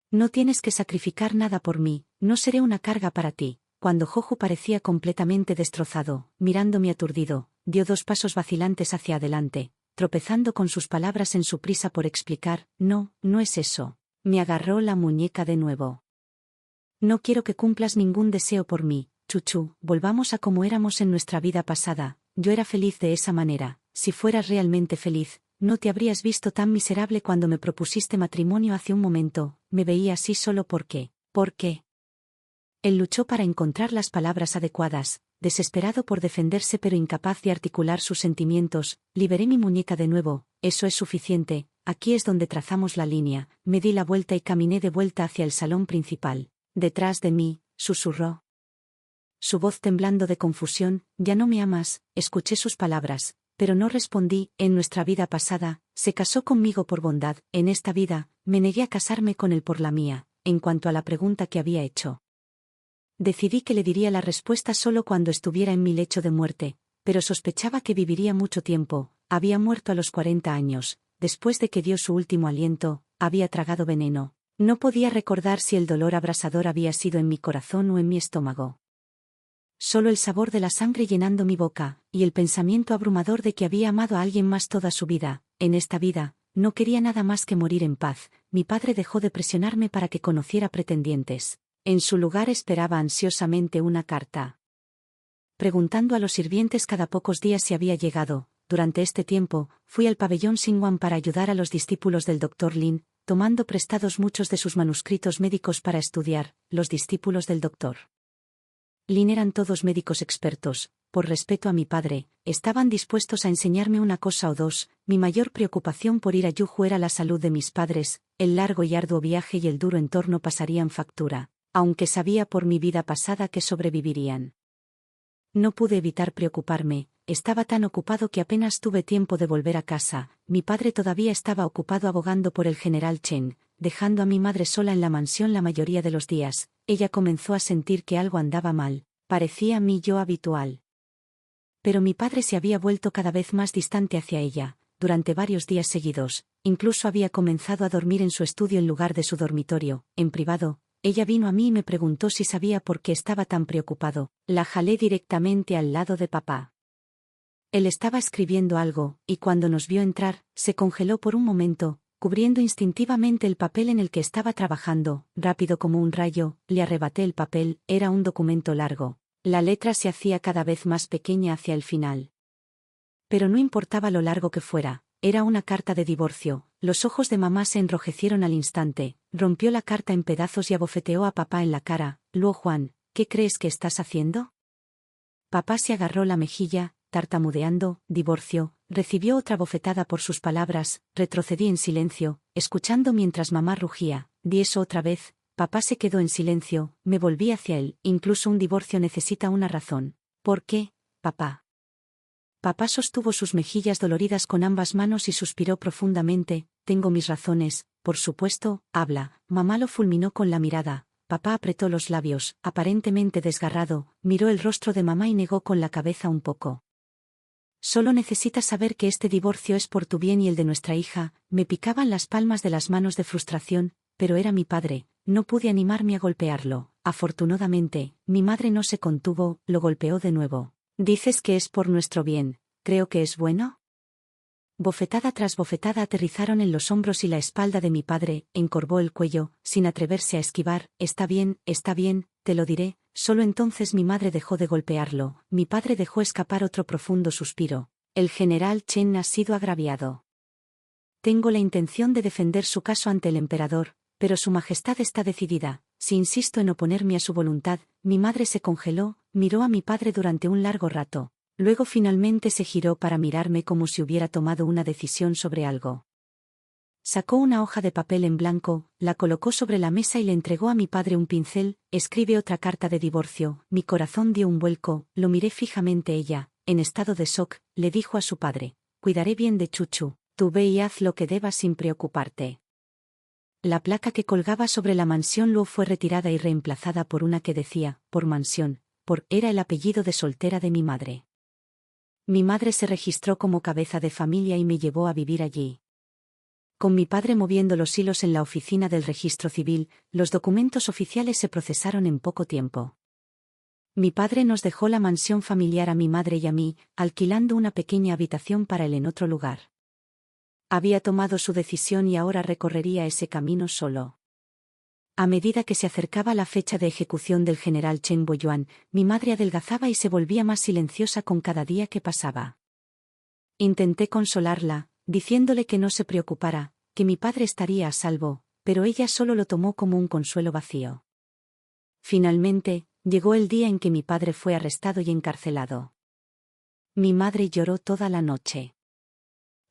No tienes que sacrificar nada por mí, no seré una carga para ti. Cuando Jojo parecía completamente destrozado, mirándome aturdido, dio 2 pasos vacilantes hacia adelante, tropezando con sus palabras en su prisa por explicar. No, no es eso. Me agarró la muñeca de nuevo. No quiero que cumplas ningún deseo por mí, Chuchu, volvamos a como éramos en nuestra vida pasada. Yo era feliz de esa manera. Si fueras realmente feliz, no te habrías visto tan miserable cuando me propusiste matrimonio hace un momento. Me veía así solo porque. ¿Por qué? Él luchó para encontrar las palabras adecuadas, desesperado por defenderse pero incapaz de articular sus sentimientos. Liberé mi muñeca de nuevo. Eso es suficiente, aquí es donde trazamos la línea. Me di la vuelta y caminé de vuelta hacia el salón principal. Detrás de mí, susurró. Su voz temblando de confusión. Ya no me amas, escuché sus palabras, pero no respondí. En nuestra vida pasada, se casó conmigo por bondad. En esta vida, me negué a casarme con él por la mía. En cuanto a la pregunta que había hecho, decidí que le diría la respuesta solo cuando estuviera en mi lecho de muerte, pero sospechaba que viviría mucho tiempo. Había muerto a los 40 años, después de que dio su último aliento, había tragado veneno. No podía recordar si el dolor abrasador había sido en mi corazón o en mi estómago. Solo el sabor de la sangre llenando mi boca, y el pensamiento abrumador de que había amado a alguien más toda su vida. En esta vida, no quería nada más que morir en paz. Mi padre dejó de presionarme para que conociera pretendientes. En su lugar esperaba ansiosamente una carta, preguntando a los sirvientes cada pocos días si había llegado. Durante este tiempo, fui al pabellón Xinguang para ayudar a los discípulos del Dr. Lin, tomando prestados muchos de sus manuscritos médicos para estudiar. Los discípulos del Dr. Lin eran todos médicos expertos. Por respeto a mi padre, estaban dispuestos a enseñarme una cosa o dos. Mi mayor preocupación por ir a Yuhu era la salud de mis padres. El largo y arduo viaje y el duro entorno pasarían factura, aunque sabía por mi vida pasada que sobrevivirían. No pude evitar preocuparme. Estaba tan ocupado que apenas tuve tiempo de volver a casa. Mi padre todavía estaba ocupado abogando por el general Chen, dejando a mi madre sola en la mansión la mayoría de los días. Ella comenzó a sentir que algo andaba mal. Parecía mi yo habitual. Pero mi padre se había vuelto cada vez más distante hacia ella. Durante varios días seguidos, incluso había comenzado a dormir en su estudio en lugar de su dormitorio. En privado, ella vino a mí y me preguntó si sabía por qué estaba tan preocupado. La jalé directamente al lado de papá. Él estaba escribiendo algo, y cuando nos vio entrar, se congeló por un momento, cubriendo instintivamente el papel en el que estaba trabajando. Rápido como un rayo, le arrebaté el papel. Era un documento largo. La letra se hacía cada vez más pequeña hacia el final. Pero no importaba lo largo que fuera, era una carta de divorcio. Los ojos de mamá se enrojecieron al instante, rompió la carta en pedazos y abofeteó a papá en la cara. Luo Juan, ¿qué crees que estás haciendo? Papá se agarró la mejilla, tartamudeando. Divorcio. Recibió otra bofetada por sus palabras. Retrocedí en silencio, escuchando mientras mamá rugía. Di eso otra vez. Papá se quedó en silencio. Me volví hacia él. Incluso un divorcio necesita una razón. ¿Por qué, papá? Papá sostuvo sus mejillas doloridas con ambas manos y suspiró profundamente. Tengo mis razones, por supuesto. Habla. Mamá lo fulminó con la mirada. Papá apretó los labios, aparentemente desgarrado, miró el rostro de mamá y negó con la cabeza un poco. Solo necesitas saber que este divorcio es por tu bien y el de nuestra hija. Me picaban las palmas de las manos de frustración, pero era mi padre, no pude animarme a golpearlo. Afortunadamente, mi madre no se contuvo, lo golpeó de nuevo. Dices que es por nuestro bien, ¿creo que es bueno? Bofetada tras bofetada aterrizaron en los hombros y la espalda de mi padre. Encorvó el cuello, sin atreverse a esquivar. Está bien, te lo diré. Solo entonces mi madre dejó de golpearlo. Mi padre dejó escapar otro profundo suspiro. El general Chen ha sido agraviado. Tengo la intención de defender su caso ante el emperador, pero su majestad está decidida. Si insisto en oponerme a su voluntad. Mi madre se congeló, miró a mi padre durante un largo rato. Luego finalmente se giró para mirarme como si hubiera tomado una decisión sobre algo. Sacó una hoja de papel en blanco, la colocó sobre la mesa y le entregó a mi padre un pincel. Escribe otra carta de divorcio. Mi corazón dio un vuelco, lo miré fijamente. Ella, en estado de shock, le dijo a su padre: cuidaré bien de Chuchu, tú ve y haz lo que debas sin preocuparte. La placa que colgaba sobre la mansión Luo fue retirada y reemplazada por una que decía, por mansión, era el apellido de soltera de mi madre. Mi madre se registró como cabeza de familia y me llevó a vivir allí. Con mi padre moviendo los hilos en la oficina del registro civil, los documentos oficiales se procesaron en poco tiempo. Mi padre nos dejó la mansión familiar a mi madre y a mí, alquilando una pequeña habitación para él en otro lugar. Había tomado su decisión y ahora recorrería ese camino solo. A medida que se acercaba la fecha de ejecución del general Chen Boyuan, mi madre adelgazaba y se volvía más silenciosa con cada día que pasaba. Intenté consolarla, diciéndole que no se preocupara, que mi padre estaría a salvo, pero ella solo lo tomó como un consuelo vacío. Finalmente, llegó el día en que mi padre fue arrestado y encarcelado. Mi madre lloró toda la noche.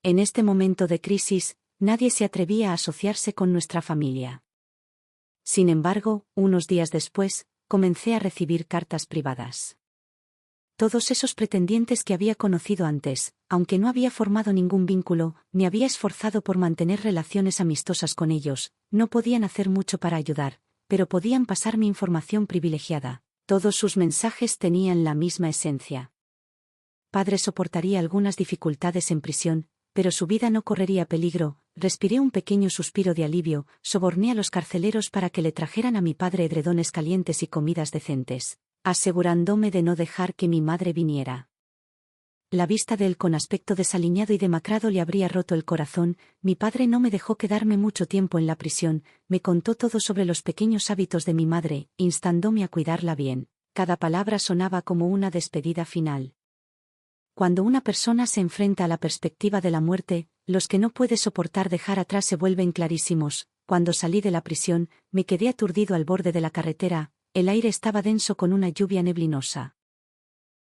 En este momento de crisis, nadie se atrevía a asociarse con nuestra familia. Sin embargo, unos días después, comencé a recibir cartas privadas. Todos esos pretendientes que había conocido antes, aunque no había formado ningún vínculo, ni había esforzado por mantener relaciones amistosas con ellos, no podían hacer mucho para ayudar, pero podían pasar mi información privilegiada. Todos sus mensajes tenían la misma esencia. Padre soportaría algunas dificultades en prisión, pero su vida no correría peligro. Respiré un pequeño suspiro de alivio, soborné a los carceleros para que le trajeran a mi padre edredones calientes y comidas decentes, asegurándome de no dejar que mi madre viniera. La vista de él con aspecto desaliñado y demacrado le habría roto el corazón. Mi padre no me dejó quedarme mucho tiempo en la prisión, me contó todo sobre los pequeños hábitos de mi madre, instándome a cuidarla bien. Cada palabra sonaba como una despedida final. Cuando una persona se enfrenta a la perspectiva de la muerte, los que no puede soportar dejar atrás se vuelven clarísimos. Cuando salí de la prisión, me quedé aturdido al borde de la carretera, el aire estaba denso con una lluvia neblinosa.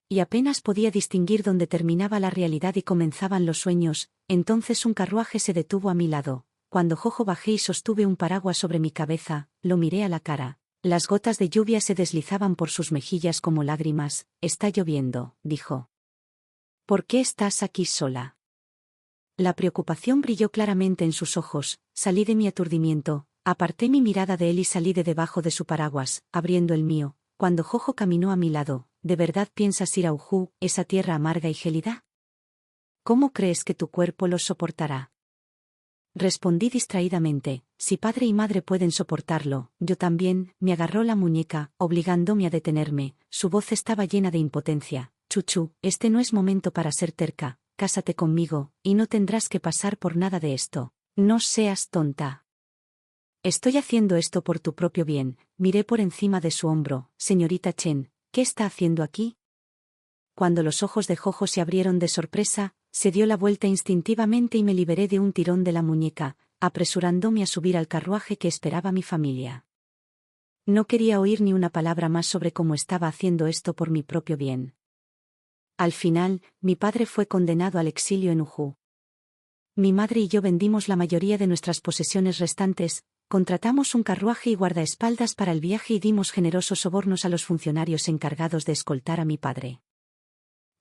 Y apenas podía distinguir dónde terminaba la realidad y comenzaban los sueños. Entonces un carruaje se detuvo a mi lado. Cuando Jojo bajé y sostuve un paraguas sobre mi cabeza, lo miré a la cara. Las gotas de lluvia se deslizaban por sus mejillas como lágrimas. Está lloviendo, dijo. ¿Por qué estás aquí sola? La preocupación brilló claramente en sus ojos. Salí de mi aturdimiento, aparté mi mirada de él y salí de debajo de su paraguas, abriendo el mío. Cuando Jojo caminó a mi lado, ¿de verdad piensas ir a Ujú, esa tierra amarga y gélida? ¿Cómo crees que tu cuerpo lo soportará? Respondí distraídamente, si padre y madre pueden soportarlo, yo también. Me agarró la muñeca, obligándome a detenerme. Su voz estaba llena de impotencia. Chuchu, este no es momento para ser terca, cásate conmigo, y no tendrás que pasar por nada de esto. No seas tonta. Estoy haciendo esto por tu propio bien. Miré por encima de su hombro. Señorita Chen, ¿qué está haciendo aquí? Cuando los ojos de Jojo se abrieron de sorpresa, se dio la vuelta instintivamente y me liberé de un tirón de la muñeca, apresurándome a subir al carruaje que esperaba mi familia. No quería oír ni una palabra más sobre cómo estaba haciendo esto por mi propio bien. Al final, mi padre fue condenado al exilio en Ujú. Mi madre y yo vendimos la mayoría de nuestras posesiones restantes, contratamos un carruaje y guardaespaldas para el viaje y dimos generosos sobornos a los funcionarios encargados de escoltar a mi padre.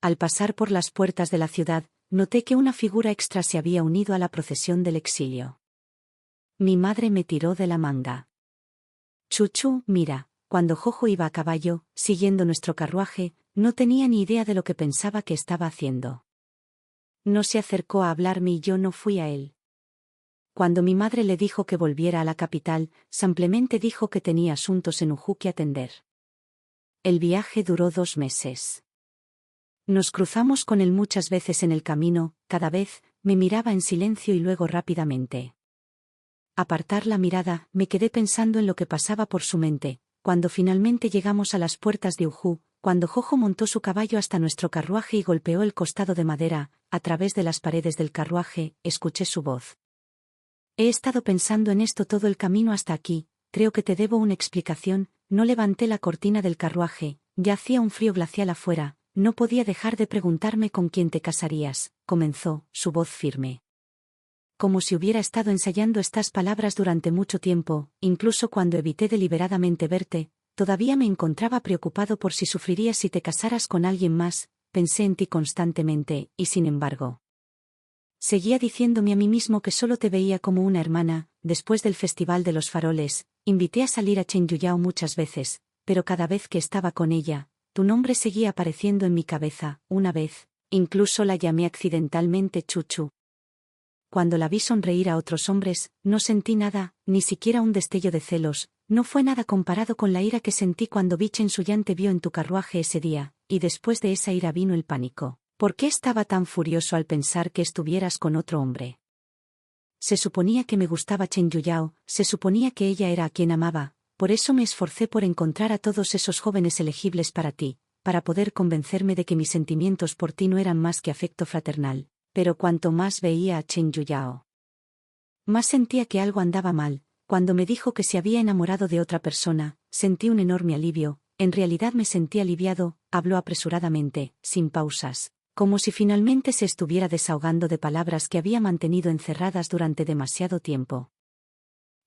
Al pasar por las puertas de la ciudad, noté que una figura extra se había unido a la procesión del exilio. Mi madre me tiró de la manga. Chuchu, mira, cuando Jojo iba a caballo, siguiendo nuestro carruaje, no tenía ni idea de lo que pensaba que estaba haciendo. No se acercó a hablarme y yo no fui a él. Cuando mi madre le dijo que volviera a la capital, simplemente dijo que tenía asuntos en Ujú que atender. El viaje duró 2 meses. Nos cruzamos con él muchas veces en el camino, cada vez, me miraba en silencio y luego rápidamente. Apartar la mirada, me quedé pensando en lo que pasaba por su mente. Cuando finalmente llegamos a las puertas de Ujú, cuando Jojo montó su caballo hasta nuestro carruaje y golpeó el costado de madera, a través de las paredes del carruaje, escuché su voz. He estado pensando en esto todo el camino hasta aquí, creo que te debo una explicación. No levanté la cortina del carruaje, ya hacía un frío glacial afuera, no podía dejar de preguntarme con quién te casarías, comenzó, su voz firme. Como si hubiera estado ensayando estas palabras durante mucho tiempo, incluso cuando evité deliberadamente verte, todavía me encontraba preocupado por si sufrirías si te casaras con alguien más. Pensé en ti constantemente, y sin embargo. Seguía diciéndome a mí mismo que solo te veía como una hermana. Después del Festival de los Faroles, invité a salir a Chen Yuyao muchas veces, pero cada vez que estaba con ella, tu nombre seguía apareciendo en mi cabeza. Una vez, incluso la llamé accidentalmente Chuchu. Cuando la vi sonreír a otros hombres, no sentí nada, ni siquiera un destello de celos, no fue nada comparado con la ira que sentí cuando vi Chen Suyan te vio en tu carruaje ese día, y después de esa ira vino el pánico. ¿Por qué estaba tan furioso al pensar que estuvieras con otro hombre? Se suponía que me gustaba Chen Yuyao, se suponía que ella era a quien amaba, por eso me esforcé por encontrar a todos esos jóvenes elegibles para ti, para poder convencerme de que mis sentimientos por ti no eran más que afecto fraternal. Pero cuanto más veía a Chen Yuyao, más sentía que algo andaba mal. Cuando me dijo que se había enamorado de otra persona, sentí un enorme alivio. En realidad me sentí aliviado. Habló apresuradamente, sin pausas, como si finalmente se estuviera desahogando de palabras que había mantenido encerradas durante demasiado tiempo.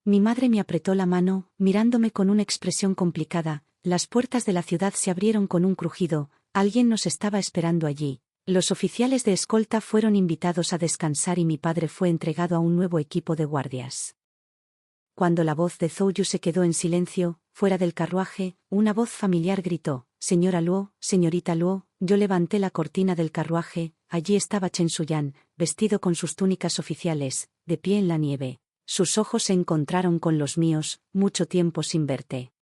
Mi madre me apretó la mano, mirándome con una expresión complicada. Las puertas de la ciudad se abrieron con un crujido. Alguien nos estaba esperando allí. Los oficiales de escolta fueron invitados a descansar y mi padre fue entregado a un nuevo equipo de guardias. Cuando la voz de Zhou Yu se quedó en silencio, fuera del carruaje, una voz familiar gritó: «Señora Luo, señorita Luo». Yo levanté la cortina del carruaje. Allí estaba Chen Suyan, vestido con sus túnicas oficiales, de pie en la nieve. Sus ojos se encontraron con los míos. «Mucho tiempo sin verte»,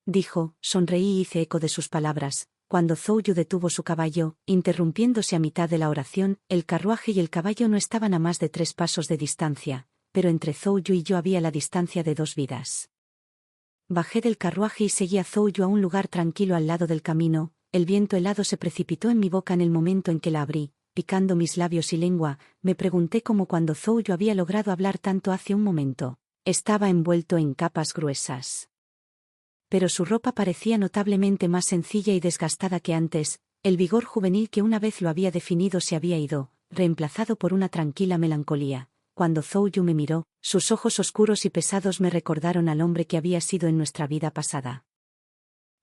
dijo. Sonreí y hice eco de sus palabras. Cuando Zhou Yu detuvo su caballo, interrumpiéndose a mitad de la oración, el carruaje y el caballo no estaban a más de 3 pasos de distancia, pero entre Zhou Yu y yo había la distancia de 2 vidas. Bajé del carruaje y seguí a Zhou Yu a un lugar tranquilo al lado del camino. El viento helado se precipitó en mi boca en el momento en que la abrí, picando mis labios y lengua. Me pregunté cómo cuando Zhou Yu había logrado hablar tanto hace un momento. Estaba envuelto en capas gruesas, pero su ropa parecía notablemente más sencilla y desgastada que antes. El vigor juvenil que una vez lo había definido se había ido, reemplazado por una tranquila melancolía. Cuando Zhou Yu me miró, sus ojos oscuros y pesados me recordaron al hombre que había sido en nuestra vida pasada.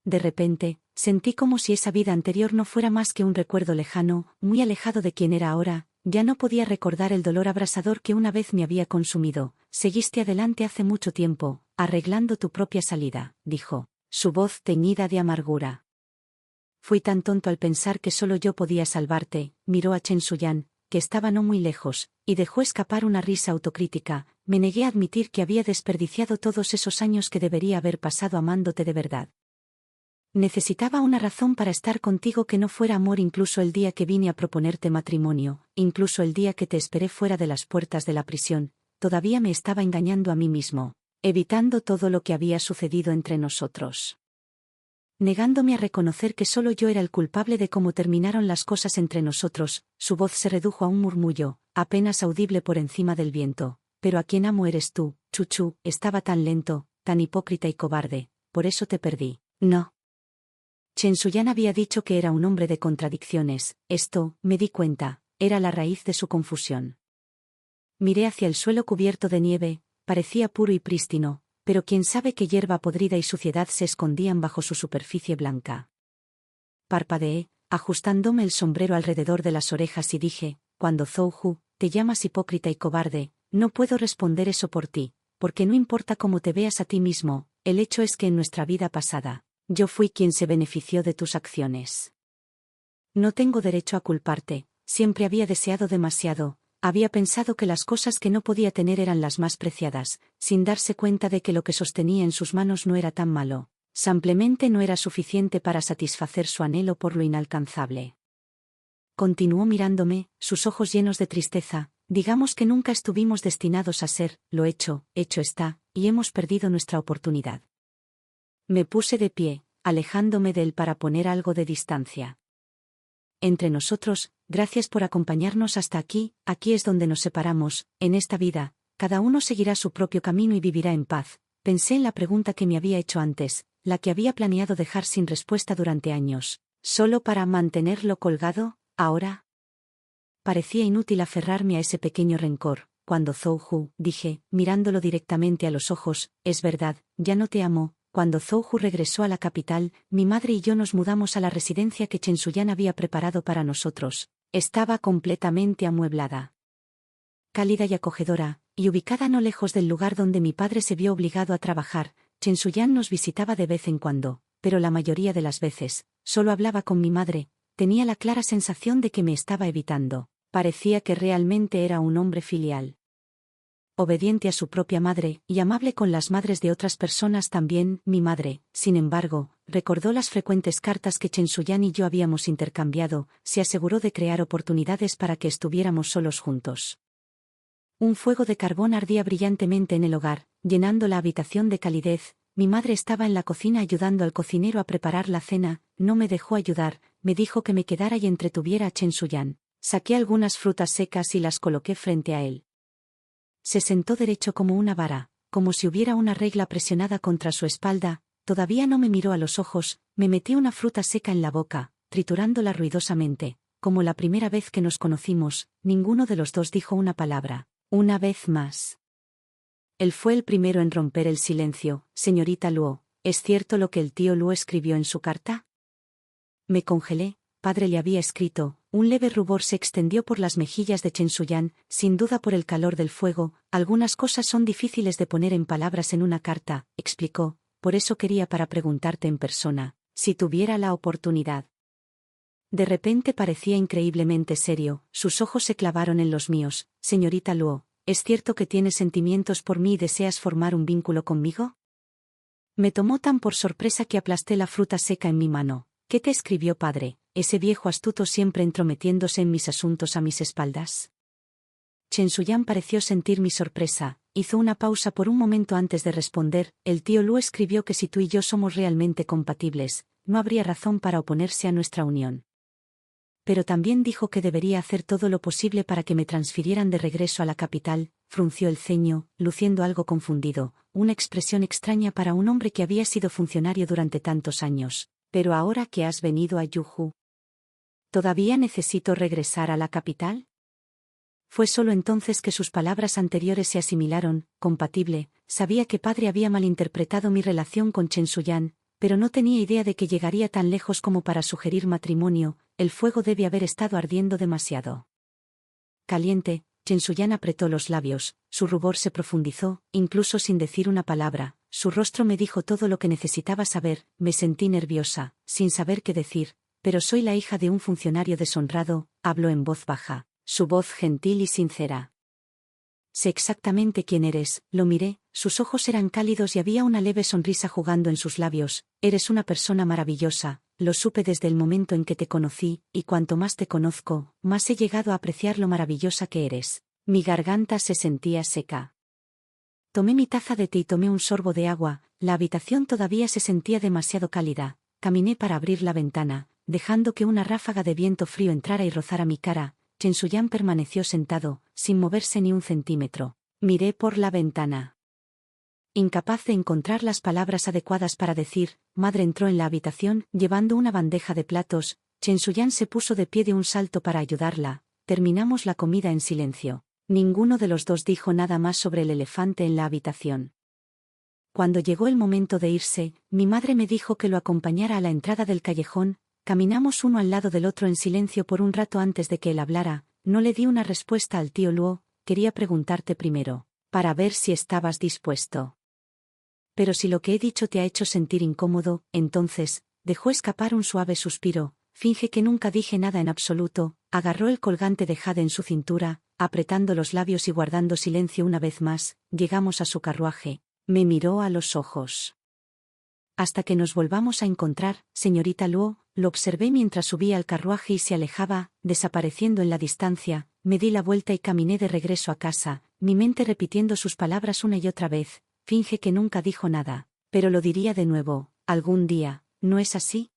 De repente, sentí como si esa vida anterior no fuera más que un recuerdo lejano, muy alejado de quien era ahora. Ya no podía recordar el dolor abrasador que una vez me había consumido. «Seguiste adelante hace mucho tiempo, arreglando tu propia salida», dijo, su voz teñida de amargura. «Fui tan tonto al pensar que solo yo podía salvarte». Miró a Chen Suyan, que estaba no muy lejos, y dejó escapar una risa autocrítica. Me negué a admitir que había desperdiciado todos esos años que debería haber pasado amándote de verdad. Necesitaba una razón para estar contigo que no fuera amor, incluso el día que vine a proponerte matrimonio, incluso el día que te esperé fuera de las puertas de la prisión. Todavía me estaba engañando a mí mismo, evitando todo lo que había sucedido entre nosotros, negándome a reconocer que solo yo era el culpable de cómo terminaron las cosas entre nosotros. Su voz se redujo a un murmullo, apenas audible por encima del viento. «Pero a quien amo eres tú, Chuchu». Estaba tan lento, tan hipócrita y cobarde, por eso te perdí. No. Chen Suyan había dicho que era un hombre de contradicciones. Esto, me di cuenta, era la raíz de su confusión. Miré hacia el suelo cubierto de nieve. Parecía puro y prístino, pero quién sabe qué hierba podrida y suciedad se escondían bajo su superficie blanca. Parpadeé, ajustándome el sombrero alrededor de las orejas y dije: «Cuando Zhou Yu, te llamas hipócrita y cobarde, no puedo responder eso por ti, porque no importa cómo te veas a ti mismo, el hecho es que en nuestra vida pasada, yo fui quien se benefició de tus acciones. No tengo derecho a culparte. Siempre había deseado demasiado. Había pensado que las cosas que no podía tener eran las más preciadas, sin darse cuenta de que lo que sostenía en sus manos no era tan malo. Simplemente no era suficiente para satisfacer su anhelo por lo inalcanzable». Continuó mirándome, sus ojos llenos de tristeza. «Digamos que nunca estuvimos destinados a ser. Lo hecho está, y hemos perdido nuestra oportunidad». Me puse de pie, alejándome de él para poner algo de distancia. «Entre nosotros, gracias por acompañarnos hasta aquí. Aquí es donde nos separamos. En esta vida, cada uno seguirá su propio camino y vivirá en paz». Pensé en la pregunta que me había hecho antes, la que había planeado dejar sin respuesta durante años, solo para mantenerlo colgado. Ahora parecía inútil aferrarme a ese pequeño rencor. «Cuando Zhou Yu», dije, mirándolo directamente a los ojos, «es verdad, ya no te amo». Cuando Zhou Yu regresó a la capital, mi madre y yo nos mudamos a la residencia que Chen Suyan había preparado para nosotros. Estaba completamente amueblada, cálida y acogedora, y ubicada no lejos del lugar donde mi padre se vio obligado a trabajar. Chen Suyan nos visitaba de vez en cuando, pero la mayoría de las veces, solo hablaba con mi madre. Tenía la clara sensación de que me estaba evitando. Parecía que realmente era un hombre filial. obediente a su propia madre, y amable con las madres de otras personas también, mi madre. Sin embargo, recordó las frecuentes cartas que Chen Shuyan y yo habíamos intercambiado, se aseguró de crear oportunidades para que estuviéramos solos juntos. Un fuego de carbón ardía brillantemente en el hogar, llenando la habitación de calidez. Mi madre estaba en la cocina ayudando al cocinero a preparar la cena, no me dejó ayudar, me dijo que me quedara y entretuviera a Chen Shuyan. Saqué algunas frutas secas y las coloqué frente a él. Se sentó derecho como una vara, como si hubiera una regla presionada contra su espalda, todavía no me miró a los ojos, me metí una fruta seca en la boca, triturándola ruidosamente. Como la primera vez que nos conocimos, ninguno de los dos dijo una palabra. Una vez más. Él fue el primero en romper el silencio. Señorita Luo, ¿es cierto lo que el tío Luo escribió en su carta? Me congelé. Padre le había escrito. Un leve rubor se extendió por las mejillas de Chen Shuyan, sin duda por el calor del fuego. Algunas cosas son difíciles de poner en palabras en una carta, explicó, por eso quería para preguntarte en persona, si tuviera la oportunidad. De repente parecía increíblemente serio, sus ojos se clavaron en los míos. Señorita Luo, ¿es cierto que tienes sentimientos por mí y deseas formar un vínculo conmigo? Me tomó tan por sorpresa que aplasté la fruta seca en mi mano. ¿Qué te escribió padre, ese viejo astuto siempre entrometiéndose en mis asuntos a mis espaldas? Chen Shuyan pareció sentir mi sorpresa, hizo una pausa por un momento antes de responder. El tío Luo escribió que si tú y yo somos realmente compatibles, no habría razón para oponerse a nuestra unión. Pero también dijo que debería hacer todo lo posible para que me transfirieran de regreso a la capital. Frunció el ceño, luciendo algo confundido, una expresión extraña para un hombre que había sido funcionario durante tantos años. Pero ahora que has venido a Yuhu, ¿todavía necesito regresar a la capital? Fue solo entonces que sus palabras anteriores se asimilaron. Compatible, sabía que padre había malinterpretado mi relación con Chen Shuyan, pero no tenía idea de que llegaría tan lejos como para sugerir matrimonio. El fuego debe haber estado ardiendo demasiado. Caliente, Chen Shuyan apretó los labios, su rubor se profundizó, incluso sin decir una palabra. Su rostro me dijo todo lo que necesitaba saber. Me sentí nerviosa, sin saber qué decir, pero soy la hija de un funcionario deshonrado, habló en voz baja, su voz gentil y sincera. Sé exactamente quién eres, lo miré, sus ojos eran cálidos y había una leve sonrisa jugando en sus labios. Eres una persona maravillosa, lo supe desde el momento en que te conocí, y cuanto más te conozco, más he llegado a apreciar lo maravillosa que eres. Mi garganta se sentía seca. Tomé mi taza de té y tomé un sorbo de agua. La habitación todavía se sentía demasiado cálida. Caminé para abrir la ventana, dejando que una ráfaga de viento frío entrara y rozara mi cara. Chen Shuyan permaneció sentado, sin moverse ni un centímetro. Miré por la ventana. Incapaz de encontrar las palabras adecuadas para decir, madre entró en la habitación, llevando una bandeja de platos. Chen Shuyan se puso de pie de un salto para ayudarla. Terminamos la comida en silencio. Ninguno de los dos dijo nada más sobre el elefante en la habitación. Cuando llegó el momento de irse, mi madre me dijo que lo acompañara a la entrada del callejón. Caminamos uno al lado del otro en silencio por un rato antes de que él hablara. No le di una respuesta al tío Luo. Quería preguntarte primero, para ver si estabas dispuesto. Pero si lo que he dicho te ha hecho sentir incómodo, entonces, dejó escapar un suave suspiro. Finge que nunca dije nada en absoluto. Agarró el colgante de jade en su cintura, apretando los labios y guardando silencio una vez más. Llegamos a su carruaje. Me miró a los ojos. Hasta que nos volvamos a encontrar, señorita Luo, lo observé mientras subía al carruaje y se alejaba, desapareciendo en la distancia. Me di la vuelta y caminé de regreso a casa, mi mente repitiendo sus palabras una y otra vez. Finge que nunca dijo nada, pero lo diría de nuevo, algún día, ¿no es así?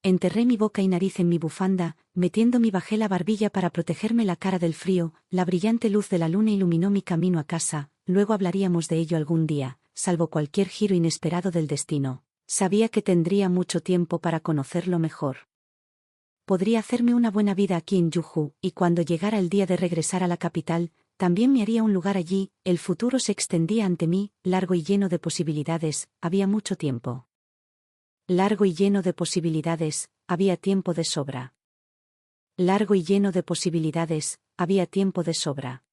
Enterré mi boca y nariz en mi bufanda, metiéndome bajé la barbilla para protegerme la cara del frío. La brillante luz de la luna iluminó mi camino a casa. Luego hablaríamos de ello algún día, salvo cualquier giro inesperado del destino. Sabía que tendría mucho tiempo para conocerlo mejor. Podría hacerme una buena vida aquí en Yuhu, y cuando llegara el día de regresar a la capital, también me haría un lugar allí. El futuro se extendía ante mí, largo y lleno de posibilidades. Había mucho tiempo. Largo y lleno de posibilidades, había tiempo de sobra. Largo y lleno de posibilidades, había tiempo de sobra.